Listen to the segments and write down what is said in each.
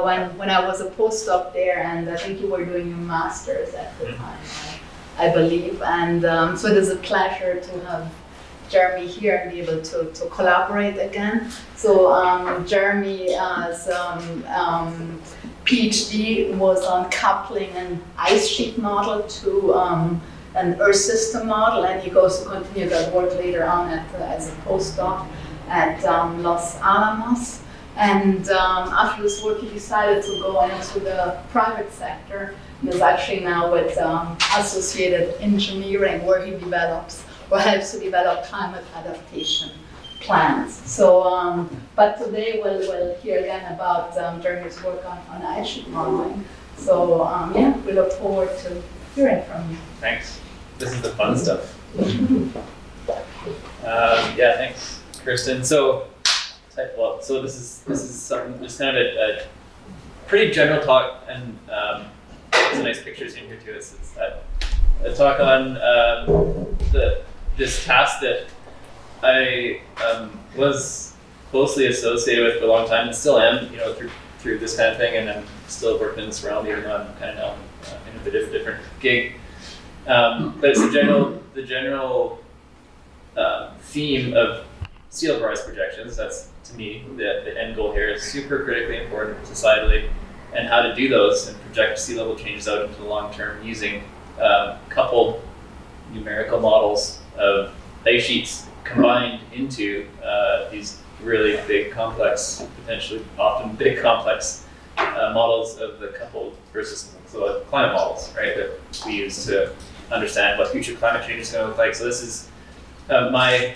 when I was a postdoc there, and I think you were doing your master's at the time, I believe. And so it is a pleasure to have Jeremy here and be able to collaborate again. So Jeremy's PhD was on coupling an ice sheet model to an Earth system model, and he goes to continue that work later on as a postdoc at Los Alamos. And after this work, he decided to go into the private sector. He is actually now with Associated Engineering, where he develops or helps to develop climate adaptation plans. So, but today we'll hear again about Jeremy's work on ice sheet modeling. So, yeah, we look forward to hearing from you. Thanks. This is the fun stuff. Yeah, thanks, Kirsten. So this is something, just kind of a pretty general talk, and there's some nice pictures in here too. It's a talk on this task that I was closely associated with for a long time, and still am, through this kind of thing, and I'm still working in this realm, even though I'm kind of now in a different gig. But it's the general theme of sea level rise projections. That's, to me, the end goal here is super critically important societally, and how to do those and project sea level changes out into the long term using coupled numerical models of ice sheets combined into these really big, complex, potentially often big, complex models of the coupled versus climate models, right, that we use to understand what future climate change is going to look like. So this is my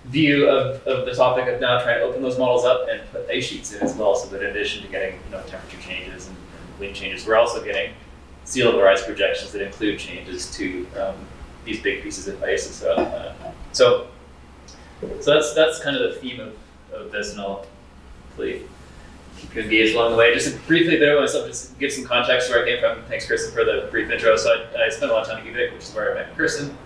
view of the topic of now trying to open those models up and put ice sheets in as well, so that in addition to getting temperature changes and wind changes, we're also getting sea level rise projections that include changes to these big pieces of ice. So that's kind of the theme of this, and I'll hopefully keep you engaged along the way. Just briefly, though, myself, just give some context where I came from. Thanks, Kirsten, for the brief intro. So I spent a lot of time at UVic, which is where I met Kirsten.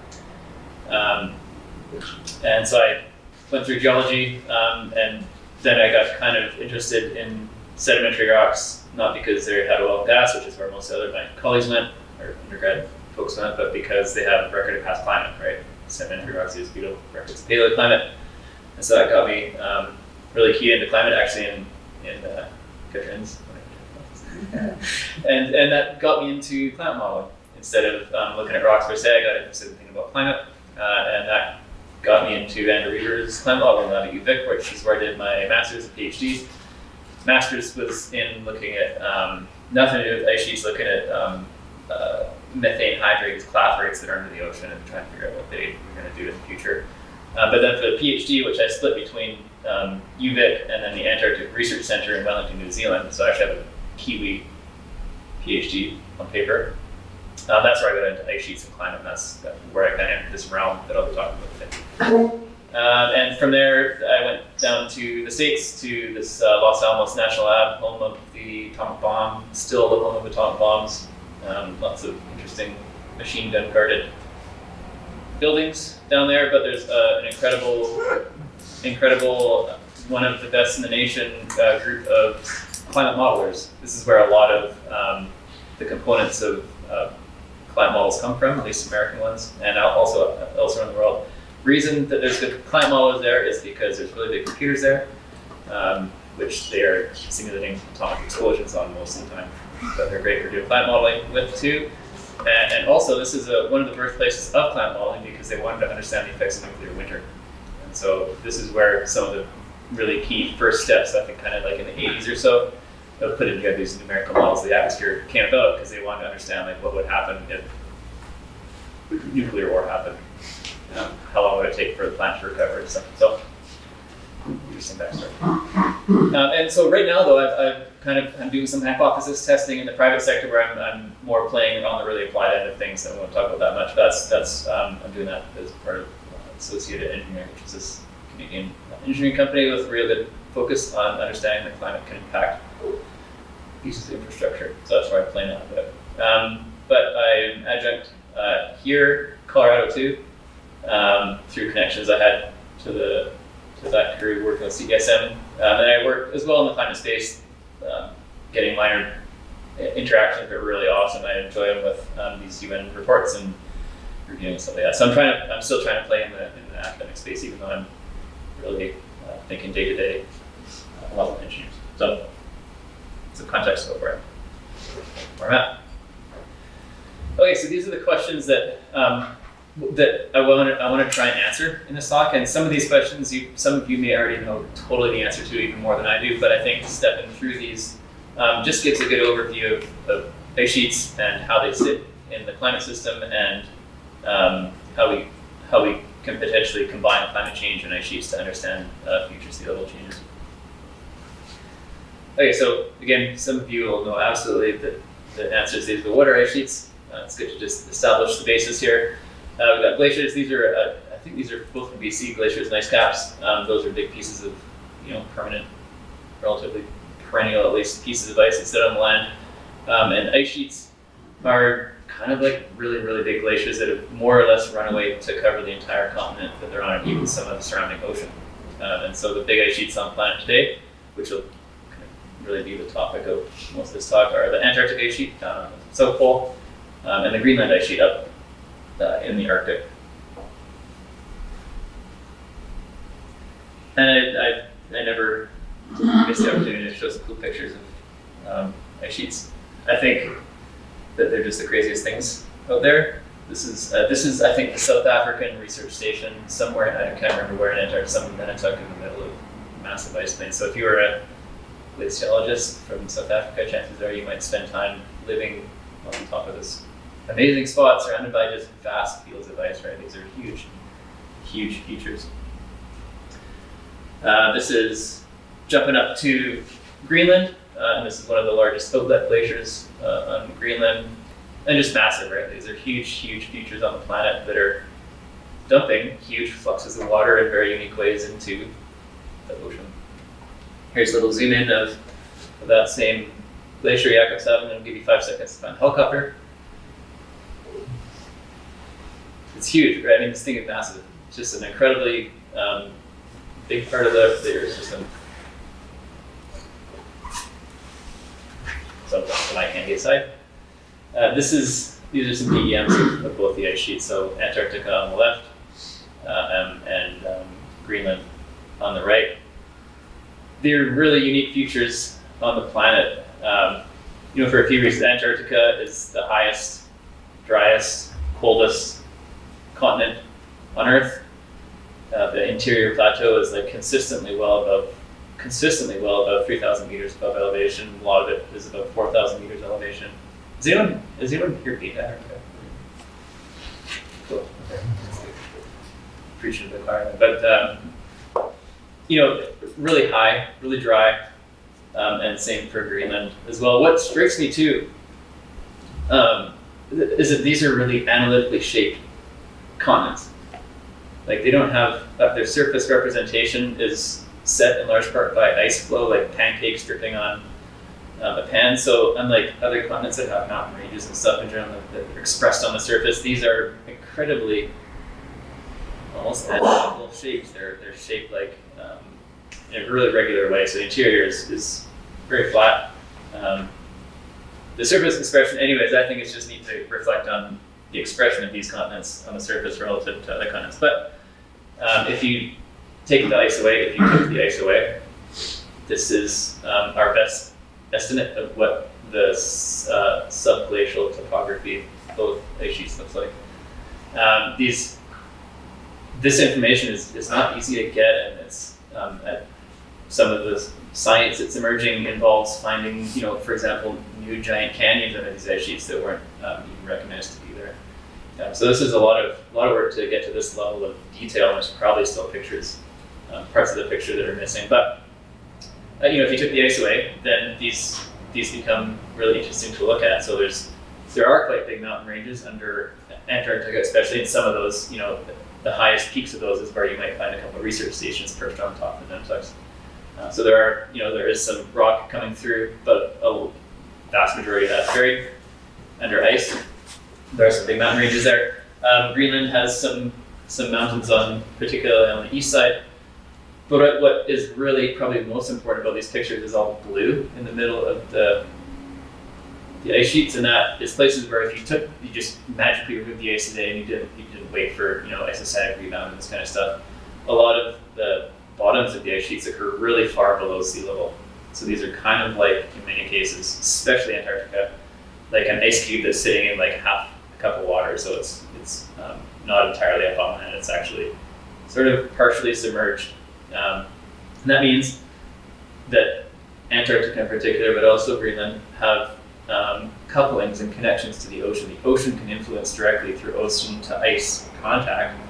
And so I went through geology, and then I got kind of interested in sedimentary rocks, not because they had oil and gas, which is where most of my colleagues went, or undergrad folks went, but because they have record of past climate, right? Sedimentary rocks use beautiful records of paleoclimate. And so that got me really keyed into climate, actually, in Kittrins. and that got me into climate modeling. Instead of looking at rocks per se, I got interested in thinking about climate, and that got me into Andrew Reaver's climate modeling out at UVic, which is where I did my master's and PhD. Master's was in looking at nothing to do with ice sheets, looking at methane hydrates, clathrates that are under the ocean, and trying to figure out what they were going to do in the future. But then for the PhD, which I split between UVic and then the Antarctic Research Centre in Wellington, New Zealand, so I actually have a Kiwi PhD on paper. That's where I got into ice sheets and climate, and that's where I kind of entered this realm that I'll be talking about today. And from there, I went down to the States, to this Los Alamos National Lab, home of the atomic bomb, still the home of atomic bombs. Lots of interesting machine gun guarded buildings down there, but there's an incredible, one of the best in the nation group of climate modelers. This is where a lot of the components of climate models come from, at least American ones, and also elsewhere in the world. Reason that there's good climate modelers there is because there's really big computers there, which they are simulating atomic explosions on most of the time. But they're great for doing climate modeling with too. And also, this is one of the birthplaces of climate modeling because they wanted to understand the effects of nuclear winter. And so this is where some of the really key first steps, I think kind of like in the 80s or so, of putting together these numerical models of the atmosphere came about, because they wanted to understand like what would happen if nuclear war happened. How long would it take for the planet to recover and stuff. So, interesting backstory. And so right now, though, I'm doing some hypothesis testing in the private sector, where I'm more playing on the really applied end of things. I won't talk about that much. That's I'm doing that as part of Associated Engineering, which is this Canadian engineering company with a real good focus on understanding that climate can impact pieces of infrastructure. So that's where I play now a bit. But I'm adjunct here, Colorado too, through connections I had to that crew working with CESM. And I work as well in the climate space, getting minor interactions are really awesome. I enjoy them with these UN reports and reviewing stuff like that. So I'm still trying to play in the academic space, even though I'm really thinking day to day level engineers. So some context of where I'm at. Okay, so these are the questions that that I want to try and answer in this talk. And some of these questions, some of you may already know totally the answer to, even more than I do. But I think stepping through these just gives a good overview of ice sheets and how they sit in the climate system, and how we can potentially combine climate change and ice sheets to understand future sea level changes. Okay, so again, some of you will know absolutely the answers to these. But what are ice sheets? It's good to just establish the basis here. We've got glaciers. These are, I think these are both from BC, glaciers and ice caps. Those are big pieces of, permanent, relatively perennial, at least, pieces of ice that sit on the land. And ice sheets are kind of like really, really big glaciers that have more or less run away to cover the entire continent that they're on, and even some of the surrounding ocean. And so the big ice sheets on the planet today, which will kind of really be the topic of most of this talk, are the Antarctic ice sheet down on the South Pole, and the Greenland ice sheet up in the Arctic. And I never missed the opportunity to show some cool pictures of ice sheets. I think that they're just the craziest things out there. This is I think the South African research station somewhere, I can't remember where in Antarctica, some in Nunavut in the middle of massive ice plains. So if you were a glaciologist from South Africa, chances are you might spend time living on top of this amazing spot surrounded by just vast fields of ice, right? These are huge, huge features. This is jumping up to Greenland, and this is one of the largest outlet glaciers on Greenland, and just massive, right? These are huge, huge features on the planet that are dumping huge fluxes of water in very unique ways into the ocean. Here's a little zoom in of that same glacier, Yakov 7, and I'll give you 5 seconds to find a helicopter. It's huge, right? I mean, this thing is massive. It's just an incredibly big part of the Earth system. So from my handy side, these are some DEMs of both the ice sheets. So Antarctica on the left, and Greenland on the right. They're really unique features on the planet. For a few reasons, Antarctica is the highest, driest, coldest continent on Earth. The interior plateau is like consistently well above 3,000 meters above elevation. A lot of it is above 4,000 meters elevation. Is anyone here been to Antarctica? Cool. Okay. Preaching to the choir, but really high, really dry, and same for Greenland as well. What strikes me too is that these are really analytically shaped continents. Like, they don't have their surface representation is set in large part by ice flow, like pancakes dripping on a pan. So unlike other continents that have mountain ranges and stuff in general that are expressed on the surface, these are incredibly almost analytical shapes. They're shaped like in a really regular way. So the interior is very flat. The surface expression, anyways, I think it's just neat to reflect on the expression of these continents on the surface relative to other continents. But if you take the ice away, this is our best estimate of what the subglacial topography of both ice sheets looks like. This information is not easy to get, and it's some of the science that's emerging involves finding, for example, new giant canyons under these ice sheets that weren't even recognized to be there. So this is a lot of work to get to this level of detail, and there's probably still parts of the picture that are missing. But if you took the ice away, then these become really interesting to look at. So there are quite big mountain ranges under Antarctica, especially in some of those. The highest peaks of those is where you might find a couple of research stations perched on top of the Nunavut. So there is some rock coming through, but a vast majority of that's buried under ice. There are some big mountain ranges there. Greenland has some mountains particularly on the east side, But what is really probably most important about these pictures is all the blue in the middle of the ice sheets, and that is places where if you just magically removed the ice today and you didn't wait for isostatic rebound and this kind of stuff, a lot of the bottoms of the ice sheets occur really far below sea level. So these are kind of like, in many cases, especially Antarctica, like an ice cube that's sitting in like half a cup of water. So it's not entirely up on land. It's actually sort of partially submerged. And that means that Antarctica in particular, but also Greenland, have couplings and connections to the ocean. The ocean can influence directly through ocean to ice contact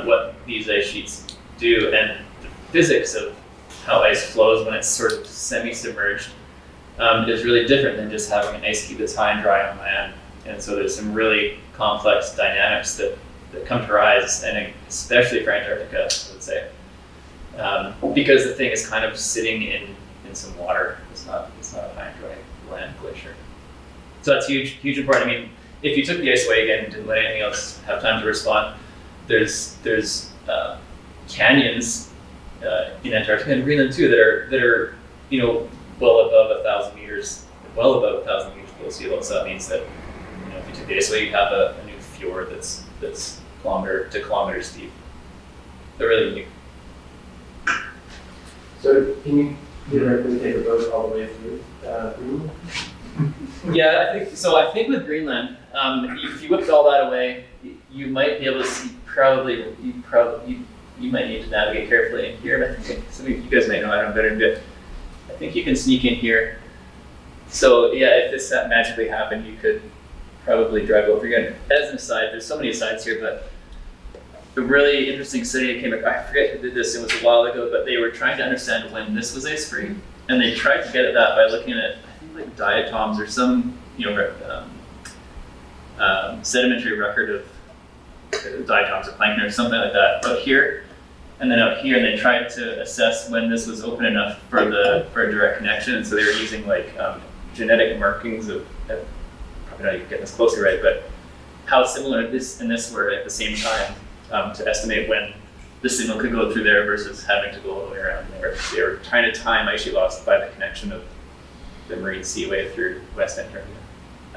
what these ice sheets do, and the physics of how ice flows when it's sort of semi-submerged is really different than just having an ice cube that's high and dry on land. And so there's some really complex dynamics that come to rise, and especially for Antarctica, I would say, because the thing is kind of sitting in some water. It's not a high and dry land glacier. So that's huge important. I mean, if you took the ice away again and didn't let anything else have time to respond, there's canyons in Antarctica and Greenland too that are well above 1,000 meters below sea level. So that means that if you took the ice away, you'd have a new fjord that's kilometer to kilometers deep. They're really unique. So can you theoretically take a boat all the way through Greenland? Yeah, I think with Greenland, if you whipped all that away, you might be able to see. You might need to navigate carefully in here. But I think some of you guys might know I don't better than it. I think you can sneak in here. So yeah, if this magically happened, you could probably drive over again. As an aside, there's so many asides here, but a really interesting study I forget who did this, it was a while ago, but they were trying to understand when this was ice-free, and they tried to get at that by looking at, I think, like diatoms or some, sedimentary record of diatoms or plankton or something like that out here, and then out here, and they tried to assess when this was open enough for a direct connection, and so they were using like genetic markings of, probably not even getting this closely right, but how similar this and this were at the same time, to estimate when the signal could go through there versus having to go all the way around. They were trying to time ice sheet loss by the connection of the marine seaway through West Antarctica.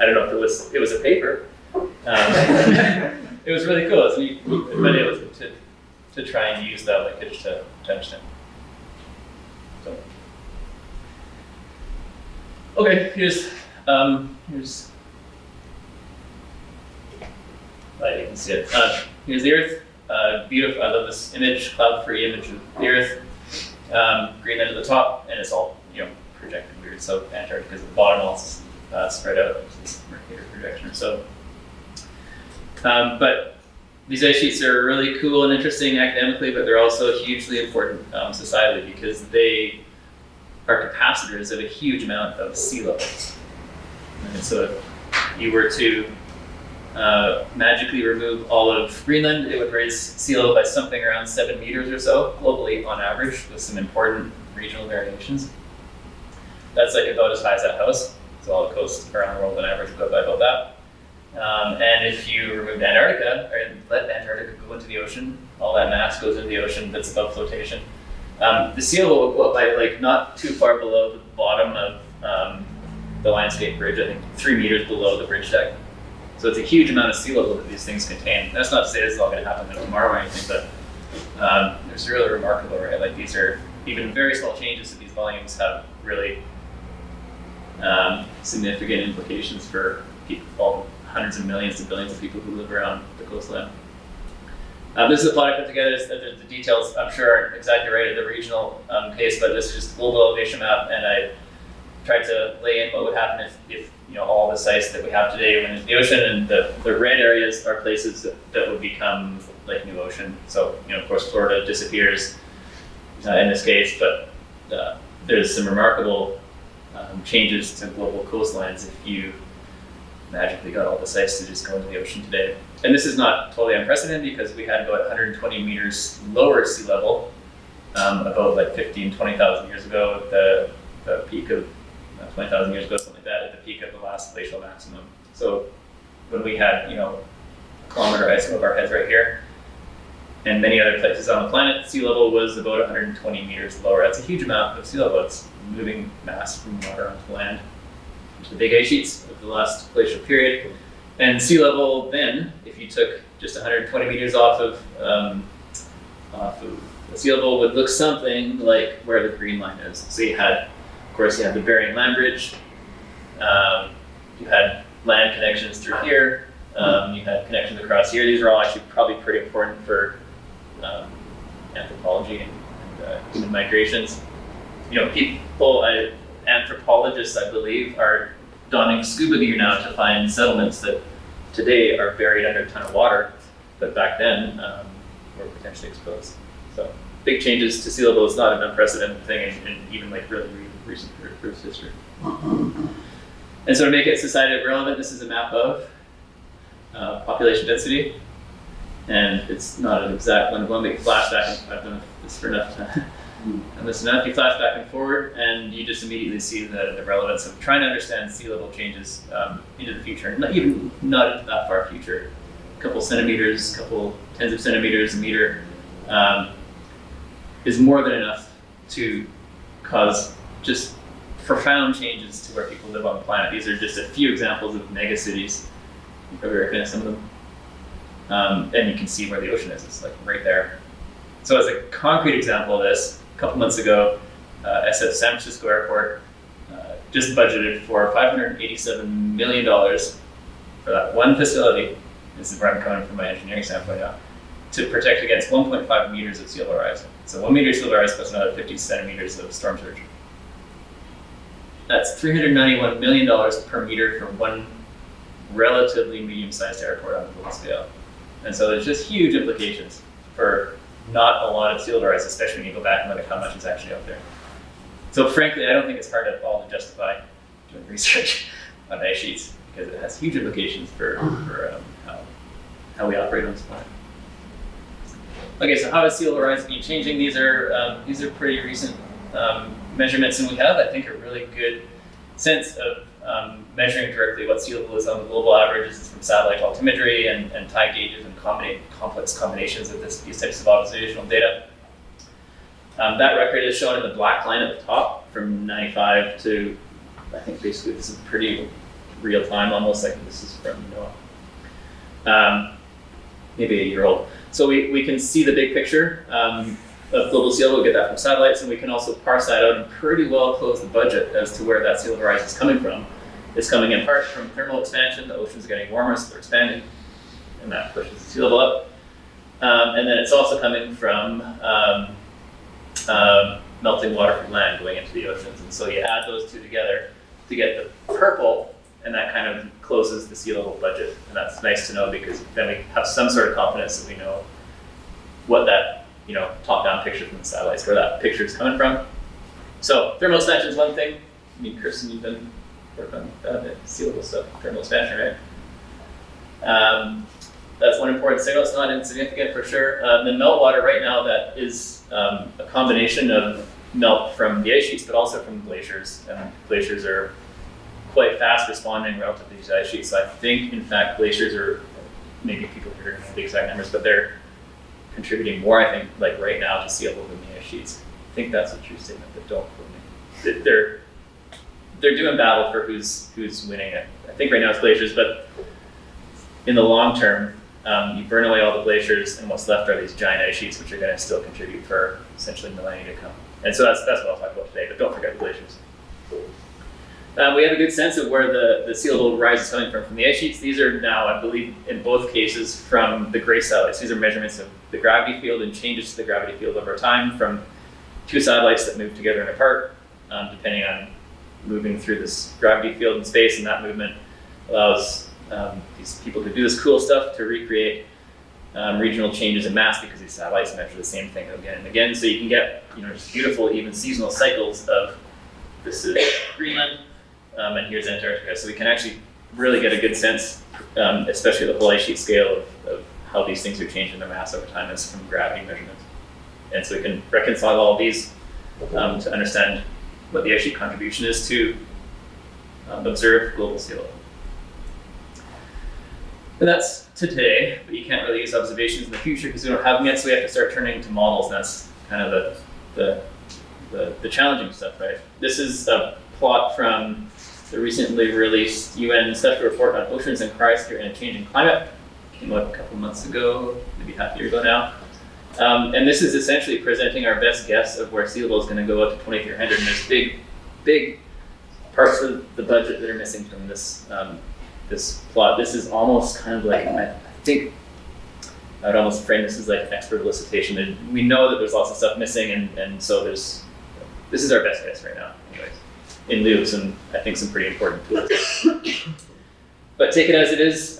I don't know if it was a paper. It was really cool. So we've been able to try and use that linkage to understand. So. Okay, here's you can see it. Here's the Earth. Beautiful. I love this image, cloud-free image of the Earth. Greenland at the top, and it's all projected weird. So Antarctica is at the bottom, all spread out. This Mercator projection or so. But these ice sheets are really cool and interesting academically, but they're also hugely important societally because they are capacitors of a huge amount of sea level. And so if you were to magically remove all of Greenland, it would raise sea level by something around 7 meters or so, globally on average, with some important regional variations. That's like about as high as that house. So all the coasts around the world on average go by about that. And if you removed Antarctica, or let Antarctica go into the ocean, all that mass goes into the ocean that's above flotation. The sea level will go up by like not too far below the bottom of the landscape bridge, I think 3 meters below the bridge deck. So it's a huge amount of sea level that these things contain. That's not to say this is all going to happen tomorrow or anything, but it's really remarkable, right? Like these are even very small changes to these volumes have really significant implications for people, all hundreds of millions to billions of people who live around the coastline. This is a plot I put together. The details, I'm sure, aren't exactly right at the regional pace, but this is just a global elevation map, and I tried to lay in what would happen if all this ice that we have today went into the ocean, and the red areas are places that would become like new ocean. So, of course, Florida disappears in this case, but there's some remarkable changes to global coastlines if you magically got all this ice to just go into the ocean today. And this is not totally unprecedented because we had about 120 meters lower sea level about like 15, 20,000 years ago at the peak of 20,000 years ago, something like that, at the peak of the last glacial maximum. So when we had, a kilometer ice above our heads right here, and many other places on the planet, sea level was about 120 meters lower. That's a huge amount of sea level. It's moving mass from water onto land, the big ice sheets of the last glacial period. And sea level then, if you took just 120 meters off of the sea level, would look something like where the Greenland is. So you had, of course, you had the Bering Land Bridge. You had land connections through here. You had connections across here. These are all actually probably pretty important for anthropology and human migrations. Anthropologists, I believe, are donning scuba gear now to find settlements that today are buried under a ton of water, but back then were potentially exposed. So big changes to sea level is not an unprecedented thing in even like really recent Earth's history. And so to make it society relevant, this is a map of population density. And it's not an exact one, but you flash back, and I've done this for enough time. And this enough, you flash back and forward, and you just immediately see the relevance of trying to understand sea level changes into the future, not into that far future. A couple centimeters, a couple tens of centimeters, a meter, is more than enough to cause just profound changes to where people live on the planet. These are just a few examples of mega cities. You probably recognize some of them. And you can see where the ocean is. It's like right there. So as a concrete example of this, a couple months ago, SF San Francisco Airport just budgeted for $587 million for that one facility. This is where I'm coming from my engineering standpoint now, to protect against 1.5 meters of sea level rise. So 1 meter sea level rise plus another 50 centimeters of storm surge. That's $391 million per meter for one relatively medium-sized airport on a global scale. And so there's just huge implications for not a lot of sea level rise, especially when you go back and look at how much is actually out there. So frankly, I don't think it's hard at all to justify doing research on ice sheets, because it has huge implications for how we operate on this planet. Okay, so how is sea level rise been changing? These are pretty recent measurements, and we have, I think, a really good sense of measuring directly what sea level is on the global average. This is from satellite altimetry and tide gauges and complex combinations of these types of observational data. That record is shown in the black line at the top from 95 to, I think basically this is pretty real time, almost like this is from Noah. Maybe a year old. So we can see the big picture of global sea level. We get that from satellites, and we can also parse that out and pretty well close the budget as to where that sea level rise is coming from. It's coming in part from thermal expansion. The ocean's getting warmer, so they're expanding, and that pushes the sea level up. And then it's also coming from melting water from land going into the oceans. And so you add those two together to get the purple, and that kind of closes the sea level budget. And that's nice to know, because then we have some sort of confidence that we know what that top-down picture from the satellites, where that picture is coming from. So thermal expansion is one thing. I mean, Kirsten, you've been working on that sea level stuff, thermal expansion, right? That's one important signal. It's not insignificant for sure. The meltwater right now, that is a combination of melt from the ice sheets, but also from glaciers. And glaciers are quite fast responding relative to these ice sheets. So I think, in fact, glaciers are, maybe people here know the exact numbers, but they're contributing more, I think, like right now, to sea level than the ice sheets. I think that's a true statement, but don't quote me. They're doing battle for who's winning it. I think right now it's glaciers, but in the long term, you burn away all the glaciers, and what's left are these giant ice sheets, which are going to still contribute for essentially millennia to come. And so that's what I'll talk about today, but don't forget the glaciers. We have a good sense of where the sea level rise is coming from the ice sheets. These are now, I believe, in both cases, from the GRACE satellites. These are measurements of the gravity field and changes to the gravity field over time from two satellites that move together and apart, depending on moving through this gravity field in space, and that movement allows these people to do this cool stuff to recreate regional changes in mass, because these satellites measure the same thing again and again. So you can get just beautiful, even seasonal cycles of, this is Greenland, and here's Antarctica. So we can actually really get a good sense, especially at the whole ice sheet scale, of how these things are changing their mass over time as from gravity measurements. And so we can reconcile all of these to understand what the ice sheet contribution is to observe global sea level. And that's today, but you can't really use observations in the future because we don't have them yet, so we have to start turning to models, and that's kind of the challenging stuff, right? This is a plot from the recently released UN Special Report on Oceans and Cryosphere in a Changing Climate. Came out a couple months ago, maybe half a year ago now. And this is essentially presenting our best guess of where sea level is going to go up to 2300, and there's big parts of the budget that are missing from this this plot. This is almost kind of like, I think I would almost frame this as like an expert elicitation. And we know that there's lots of stuff missing, and so this is our best guess right now, anyways, in lieu of some, I think, some pretty important tools. But take it as it is,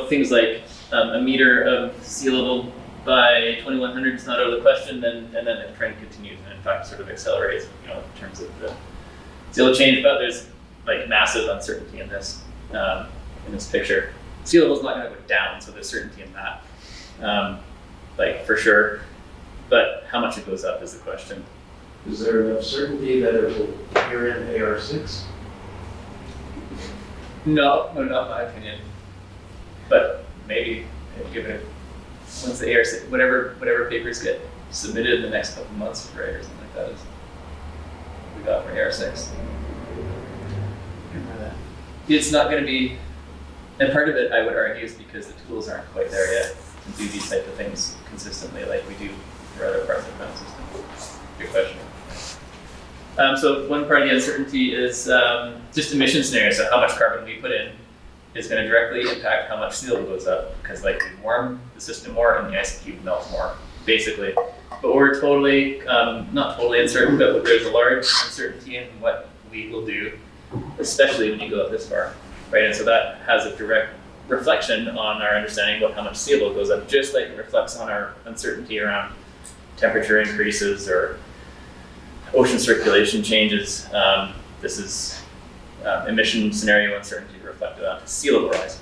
things like a meter of sea level by 2100 is not out of the question, and then the trend continues, and in fact sort of accelerates, in terms of the sea level change. But there's like massive uncertainty in this picture. Sea level is not going to go down, so there's certainty in that, for sure. But how much it goes up is the question. Is there enough certainty that it will appear in AR6? No, not my opinion. But maybe give it once the AR6, whatever papers get submitted in the next couple months, right, or something like that is what we got for AR6. It's not going to be, and part of it I would argue is because the tools aren't quite there yet to do these type of things consistently like we do for other parts of the climate system. Good question. So one part of the uncertainty is just emission scenarios. So how much carbon we put in is going to directly impact how much sea level goes up, because like we warm the system more and the ice cube melts more, basically. But we're totally, not totally uncertain, but there's a large uncertainty in what we will do, especially when you go up this far, right? And so that has a direct reflection on our understanding about how much sea level goes up, just like it reflects on our uncertainty around temperature increases or ocean circulation changes. This is emission scenario uncertainty reflected on sea level rise.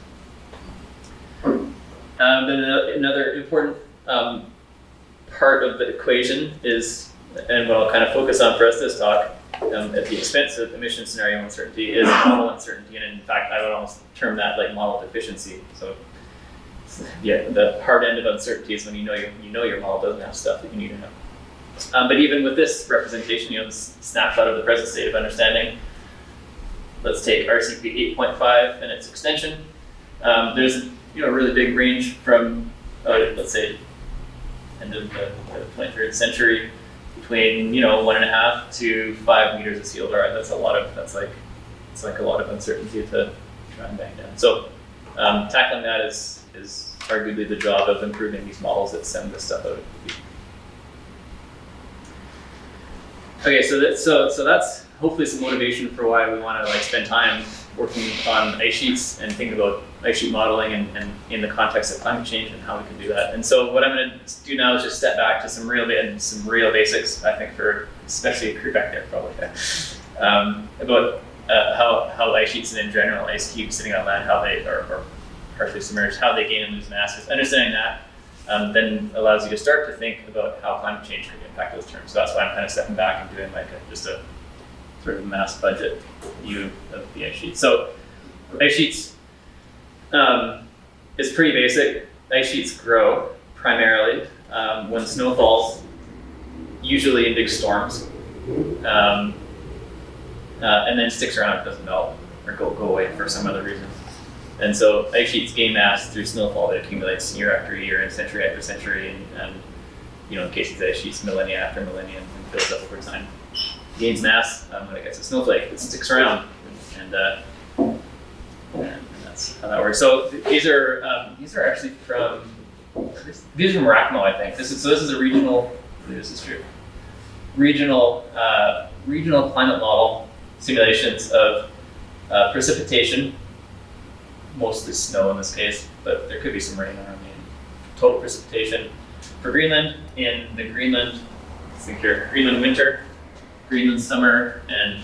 Then another important part of the equation is, and what I'll kind of focus on for us this talk, at the expense of emission scenario uncertainty, is model uncertainty, and in fact I would almost term that like model deficiency. So yeah, the hard end of uncertainty is when you know your model doesn't have stuff that you need to know. But even with this representation, this snapshot of the present state of understanding, let's take RCP 8.5 and its extension. There's a really big range from let's say end of the 23rd century, between 1.5 to 5 meters of sea level rise. It's like a lot of uncertainty to try and bang down. So tackling that is arguably the job of improving these models that send this stuff out. Okay, so that's hopefully some motivation for why we want to spend time working on ice sheets and thinking about ice sheet modeling and in the context of climate change and how we can do that. And so what I'm going to do now is just step back to some real basics, I think, for especially a crew back there probably, about how ice sheets and in general ice cubes sitting on land, how they are partially submerged, how they gain and lose mass. Understanding that then allows you to start to think about how climate change could impact those terms. So that's why I'm kind of stepping back and doing just a sort of mass budget view of the ice sheet. So ice sheets is pretty basic. Ice sheets grow primarily when snow falls, usually in big storms, and then sticks around if it doesn't melt or go away for some other reason. And so ice sheets gain mass through snowfall that accumulates year after year and century after century, and in case of ice sheets, millennia after millennia, and builds up over time. Gains mass when it gets a snowflake. It sticks around, and that's how that works. So these are actually from Rackmo, I think. This is a regional. This is true. Regional climate model simulations of precipitation, mostly snow in this case, but there could be some rain around the total precipitation for Greenland in the Greenland winter, Greenland summer, and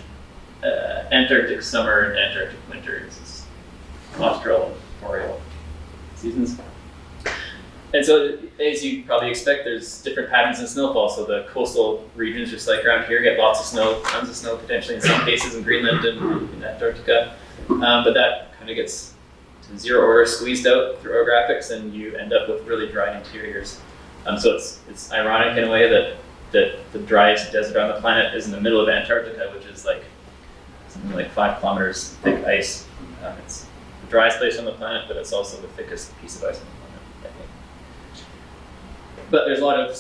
Antarctic summer and Antarctic winter. This is austral and boreal seasons. And so, as you probably expect, there's different patterns in snowfall. So the coastal regions, just like around here, get lots of snow, tons of snow potentially in some cases in Greenland and in Antarctica. But that kind of gets to zero order, squeezed out through orographics, and you end up with really dry interiors. So it's ironic in a way that the driest desert on the planet is in the middle of Antarctica, which is like something like 5 kilometers thick ice. It's the driest place on the planet, but it's also the thickest piece of ice on the planet, I think. But there's a lot of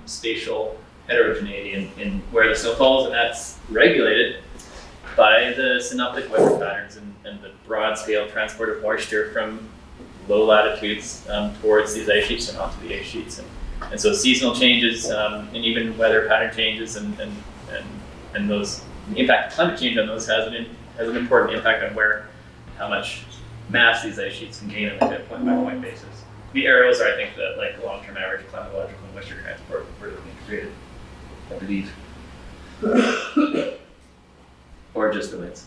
spatial heterogeneity in where the snow falls, and that's regulated by the synoptic weather patterns and the broad scale transport of moisture from low latitudes towards these ice sheets and onto the ice sheets. And so seasonal changes and even weather pattern changes and those, the impact of climate change on those has an important impact on how much mass these ice sheets can gain on like a point by point basis. The arrows are, I think, the like long-term average climatological moisture transport vertically integrated, I believe. Or just the winds.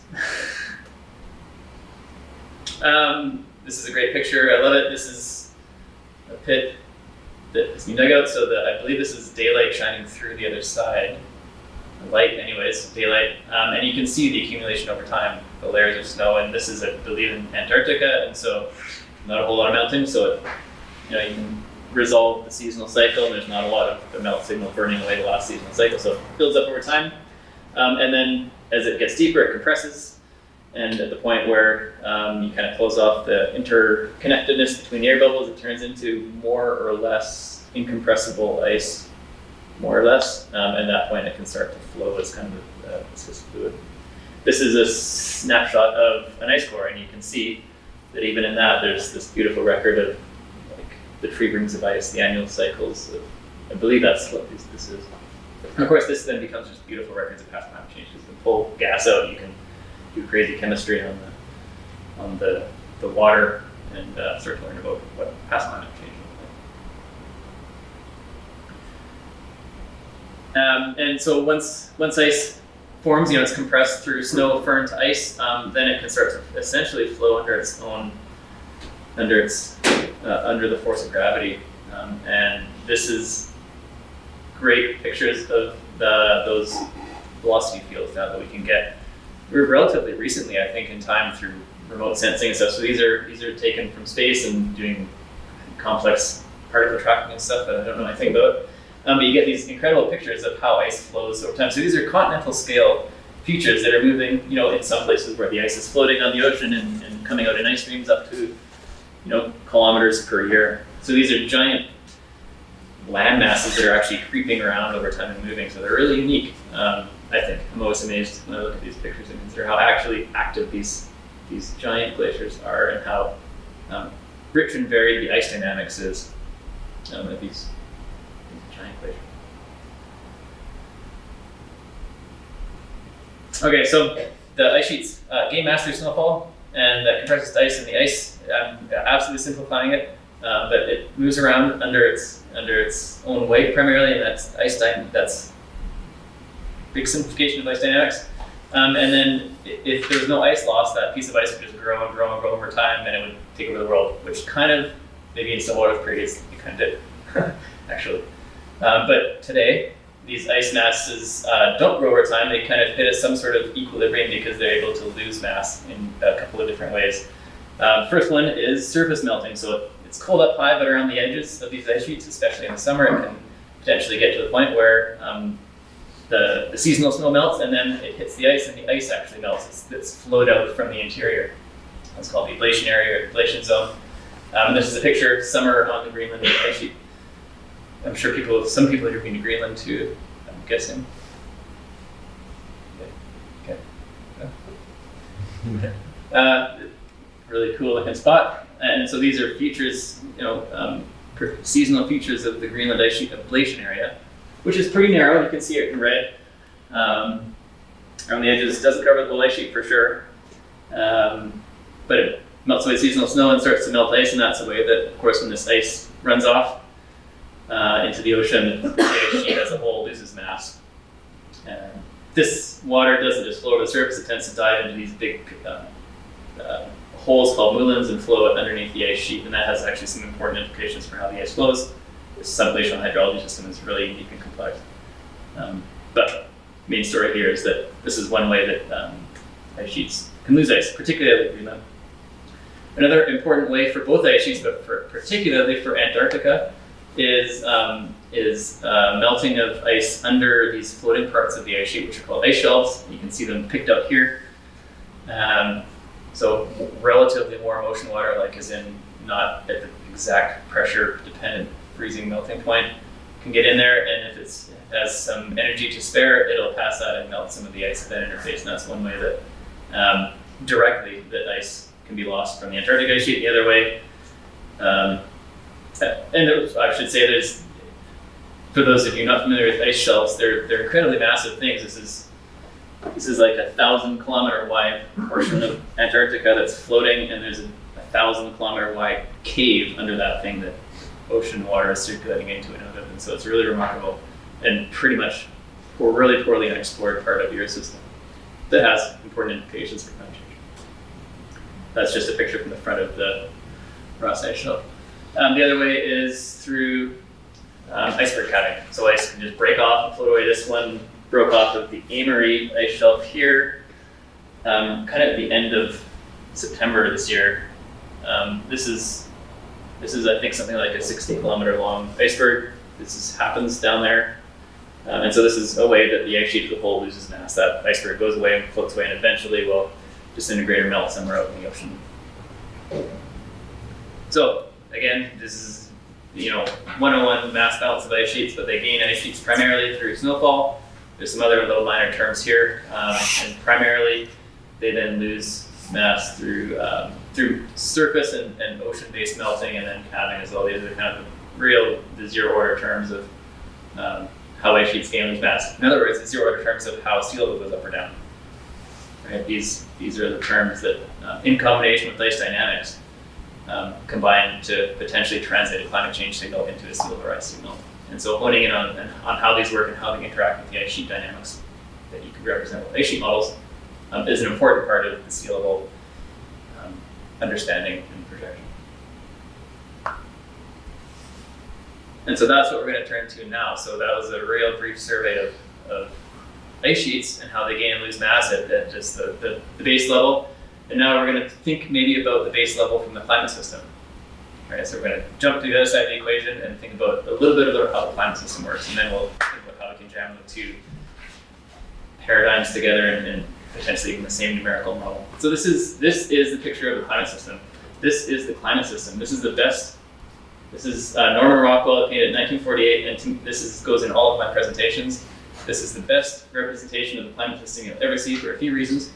This is a great picture. I love it. This is a pit that has been dug out, so that I believe this is daylight shining through the other side. Light, anyways, daylight. And you can see the accumulation over time, the layers of snow. And this is, I believe, in Antarctica, and so not a whole lot of melting. So you can resolve the seasonal cycle, and there's not a lot of the melt signal burning away the last seasonal cycle. So it builds up over time, and then as it gets deeper, it compresses, and at the point where you kind of close off the interconnectedness between the air bubbles, it turns into more or less incompressible ice, more or less, and at that point it can start to flow as kind of a viscous fluid. This is a snapshot of an ice core, and you can see that even in that there's this beautiful record of like the tree rings of ice, the annual cycles of, I believe that's what this is. And of course, this then becomes just beautiful records of past climate change. You can pull gas out, you can do crazy chemistry on the water, and start to learn about what past climate change looked like. And so once ice forms, it's compressed through snow, firn to ice, then it can start to essentially flow under the force of gravity. And this is great pictures of those velocity fields now that we can get relatively recently, I think, in time through remote sensing and stuff. So these are taken from space and doing complex particle tracking and stuff that I don't know anything about. But you get these incredible pictures of how ice flows over time. So these are continental scale features that are moving, in some places where the ice is floating on the ocean and coming out in ice streams up to, kilometers per year. So these are giant land masses that are actually creeping around over time and moving. So they're really unique, I think. I'm always amazed when I look at these pictures and consider how actually active these giant glaciers are, and how rich and varied the ice dynamics is of these giant glaciers. Okay, so the ice sheets gain mass through snowfall, and that compresses the ice, and the ice, I'm absolutely simplifying it, but it moves around under its own weight primarily, and that's big simplification of ice dynamics. And then if there was no ice loss, that piece of ice would just grow and grow and grow over time, and it would take over the world, which kind of, maybe in some water periods, it kind of did, actually. But today, these ice masses don't grow over time. They kind of hit some sort of equilibrium because they're able to lose mass in a couple of different ways. First one is surface melting. So it's cold up high, but around the edges of these ice sheets, especially in the summer, it can potentially get to the point where the seasonal snow melts, and then it hits the ice, and the ice actually melts. It's flowed out from the interior. That's called the ablation area or ablation zone. This is a picture of summer on the Greenland ice sheet. I'm sure some people have been to Greenland too, I'm guessing. Okay. Really cool looking spot. And so these are features, seasonal features of the Greenland ice sheet ablation area, which is pretty narrow. You can see it in red. Around the edges, it doesn't cover the whole ice sheet for sure. But it melts away seasonal snow and starts to melt ice, and that's the way that, of course, when this ice runs off into the ocean, the ice sheet as a whole loses mass. This water doesn't just flow over the surface, it tends to dive into these big holes called moulins and flow underneath the ice sheet, and that has actually some important implications for how the ice flows. This subglacial hydrology system is really unique and complex. But the main story here is that this is one way that ice sheets can lose ice, particularly in Greenland. Another important way for both ice sheets, but particularly for Antarctica, is melting of ice under these floating parts of the ice sheet, which are called ice shelves. You can see them picked up here. So relatively warm ocean water, like as in not at the exact pressure dependent freezing melting point, can get in there, and if it has some energy to spare, it'll pass that and melt some of the ice at that interface. And that's one way that directly that ice can be lost from the Antarctic ice sheet. The other way, I should say, there's, for those of you not familiar with ice shelves, they're incredibly massive things. This is like 1,000-kilometer wide portion of Antarctica that's floating, and there's a 1,000-kilometer wide cave under that thing that ocean water is circulating into and out of. And so it's really remarkable and pretty much really poorly unexplored part of the Earth system that has important implications for climate change. That's just a picture from the front of the Ross Ice Shelf. The other way is through iceberg cutting. So ice can just break off and float away. This one broke off of the Amory Ice Shelf here, kind of at the end of September this year. This is I think something like a 60-kilometer long iceberg. Happens down there. And so this is a way that the ice sheet as a whole loses mass. That iceberg goes away and floats away and eventually will disintegrate or melt somewhere out in the ocean. So again, this is 101 mass balance of ice sheets, but they gain ice sheets primarily through snowfall. There's some other little minor terms here, and primarily they then lose mass through surface and ocean-based melting, and then calving as well. These are kind of the zero-order terms of how ice sheets gain mass. In other words, the zero-order terms of how sea level goes up or down. Right? These are the terms that, in combination with ice dynamics, combine to potentially translate a climate change signal into a sea level rise signal. And so honing in on how these work and how they interact with the ice sheet dynamics that you can represent with ice sheet models is an important part of the sea level understanding and projection. And so that's what we're going to turn to now. So that was a real brief survey of ice sheets and how they gain and lose mass at just the base level. And now we're going to think maybe about the base level from the climate system. Right, so we're going to jump to the other side of the equation and think about a little bit about how the climate system works, and then we'll think about how we can jam the two paradigms together and potentially even the same numerical model. So this is the picture of the climate system. This is the climate system. This is the best. This is Norman Rockwell painted in 1948, and this goes in all of my presentations. This is the best representation of the climate system you'll ever see for a few reasons.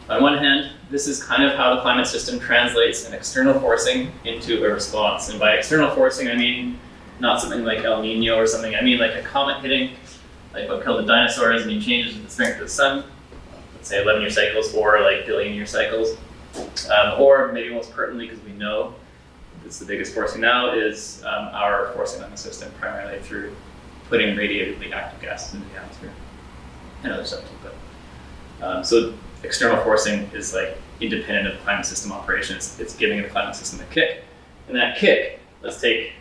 On one hand, this is kind of how the climate system translates an external forcing into a response. And by external forcing, I mean not something like El Nino or something. I mean like a comet hitting, like what killed the dinosaurs, and it changes with the strength of the sun. Let's say 11-year cycles or like billion-year cycles. Or maybe most pertinently, because we know it's the biggest forcing now, is our forcing on the system, primarily through putting radiatively active gases into the atmosphere and other stuff too. But so external forcing is like independent of climate system operation. It's giving the climate system a kick. And that kick, let's take,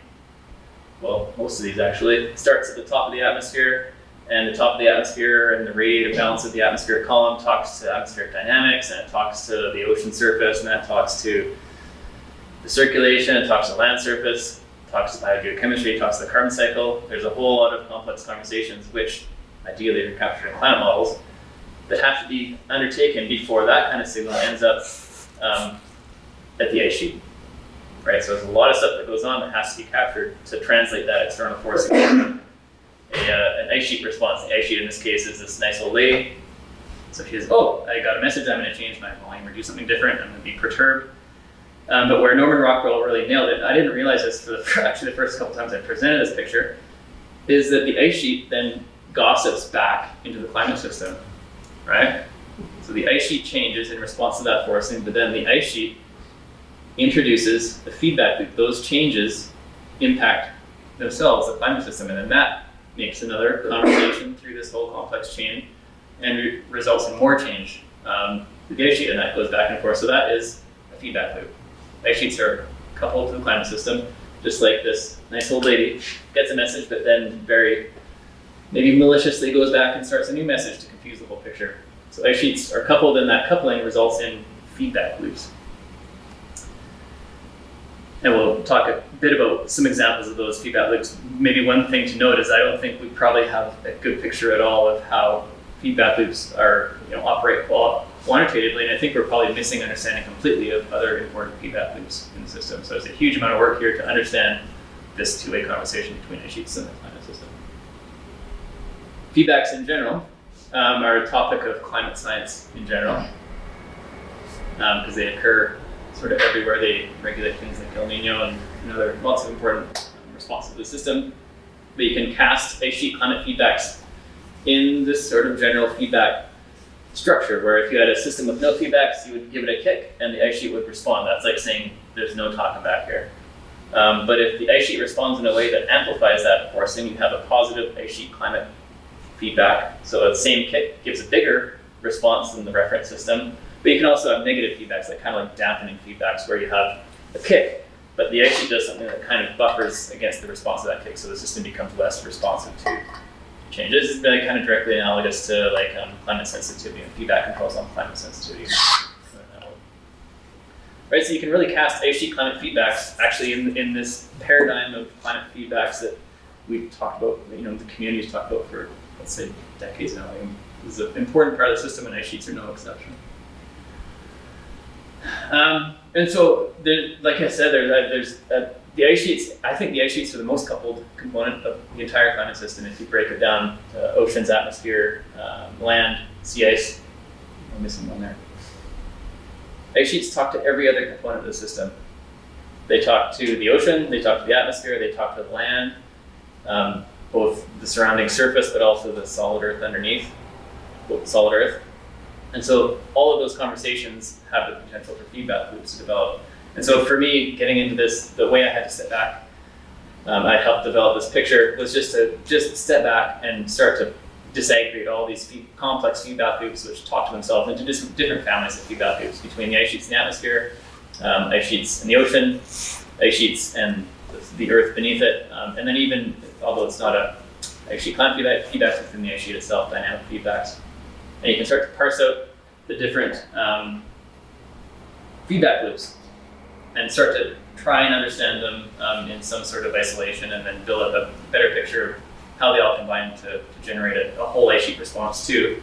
well, most of these actually, starts at the top of the atmosphere, and the top of the atmosphere and the radiative balance of the atmospheric column talks to atmospheric dynamics, and it talks to the ocean surface, and that talks to the circulation, it talks to land surface, it talks to biogeochemistry, it talks to the carbon cycle. There's a whole lot of complex conversations which ideally are captured in climate models that have to be undertaken before that kind of signal ends up at the ice sheet, right? So there's a lot of stuff that goes on that has to be captured to translate that external force into an ice sheet response. The ice sheet in this case is this nice old lady. So she says, oh, I got a message, I'm going to change my volume or do something different, I'm going to be perturbed. But where Norman Rockwell really nailed it, I didn't realize this for actually the first couple times I presented this picture, is that the ice sheet then gossips back into the climate system. Right? So the ice sheet changes in response to that forcing, but then the ice sheet introduces the feedback loop. Those changes impact themselves, the climate system, and then that makes another conversation through this whole complex chain and results in more change with the ice sheet, and that goes back and forth. So that is a feedback loop. Ice sheets are coupled to the climate system, just like this nice old lady gets a message, but then very maybe maliciously goes back and starts a new message to confuse the whole picture. So ice sheets are coupled, and that coupling results in feedback loops. And we'll talk a bit about some examples of those feedback loops. Maybe one thing to note is I don't think we probably have a good picture at all of how feedback loops are, operate quantitatively, and I think we're probably missing understanding completely of other important feedback loops in the system. So there's a huge amount of work here to understand this two-way conversation between ice sheets and the climate system. Feedbacks in general are a topic of climate science in general, because they occur sort of everywhere. They regulate things like El Nino and other lots of important responses to the system. But you can cast ice sheet climate feedbacks in this sort of general feedback structure, where if you had a system with no feedbacks, you would give it a kick and the ice sheet would respond. That's like saying there's no talking back here. But if the ice sheet responds in a way that amplifies that forcing, you have a positive ice sheet climate feedback. So the same kick gives a bigger response than the reference system. But you can also have negative feedbacks, kind of like dampening feedbacks, where you have a kick, but the ice sheet does something that kind of buffers against the response of that kick, so the system becomes less responsive to changes. It's really kind of directly analogous to climate sensitivity and feedback controls on climate sensitivity. Right, so you can really cast ice sheet climate feedbacks actually in this paradigm of climate feedbacks that we've talked about, the community's talked about for, let's say, decades now. This is an important part of the system, and ice sheets are no exception. And so, like I said, there's the ice sheets. I think the ice sheets are the most coupled component of the entire climate system. If you break it down to oceans, atmosphere, land, sea ice, I'm missing one there. Ice sheets talk to every other component of the system. They talk to the ocean, they talk to the atmosphere, they talk to the land, both the surrounding surface, but also the solid earth underneath, solid earth. And so all of those conversations have the potential for feedback loops to develop. And so for me, getting into this, the way I had to step back, I helped develop this picture, was just to step back and start to disaggregate all these complex feedback loops, which talk to themselves into different families of feedback loops between the ice sheets in the atmosphere, ice sheets in the ocean, ice sheets and the earth beneath it, and then even, although it's not a ice sheet climate feedbacks within the ice sheet itself, dynamic feedbacks. And you can start to parse out the different feedback loops and start to try and understand them in some sort of isolation, and then build up a better picture of how they all combine to generate a whole ice sheet response to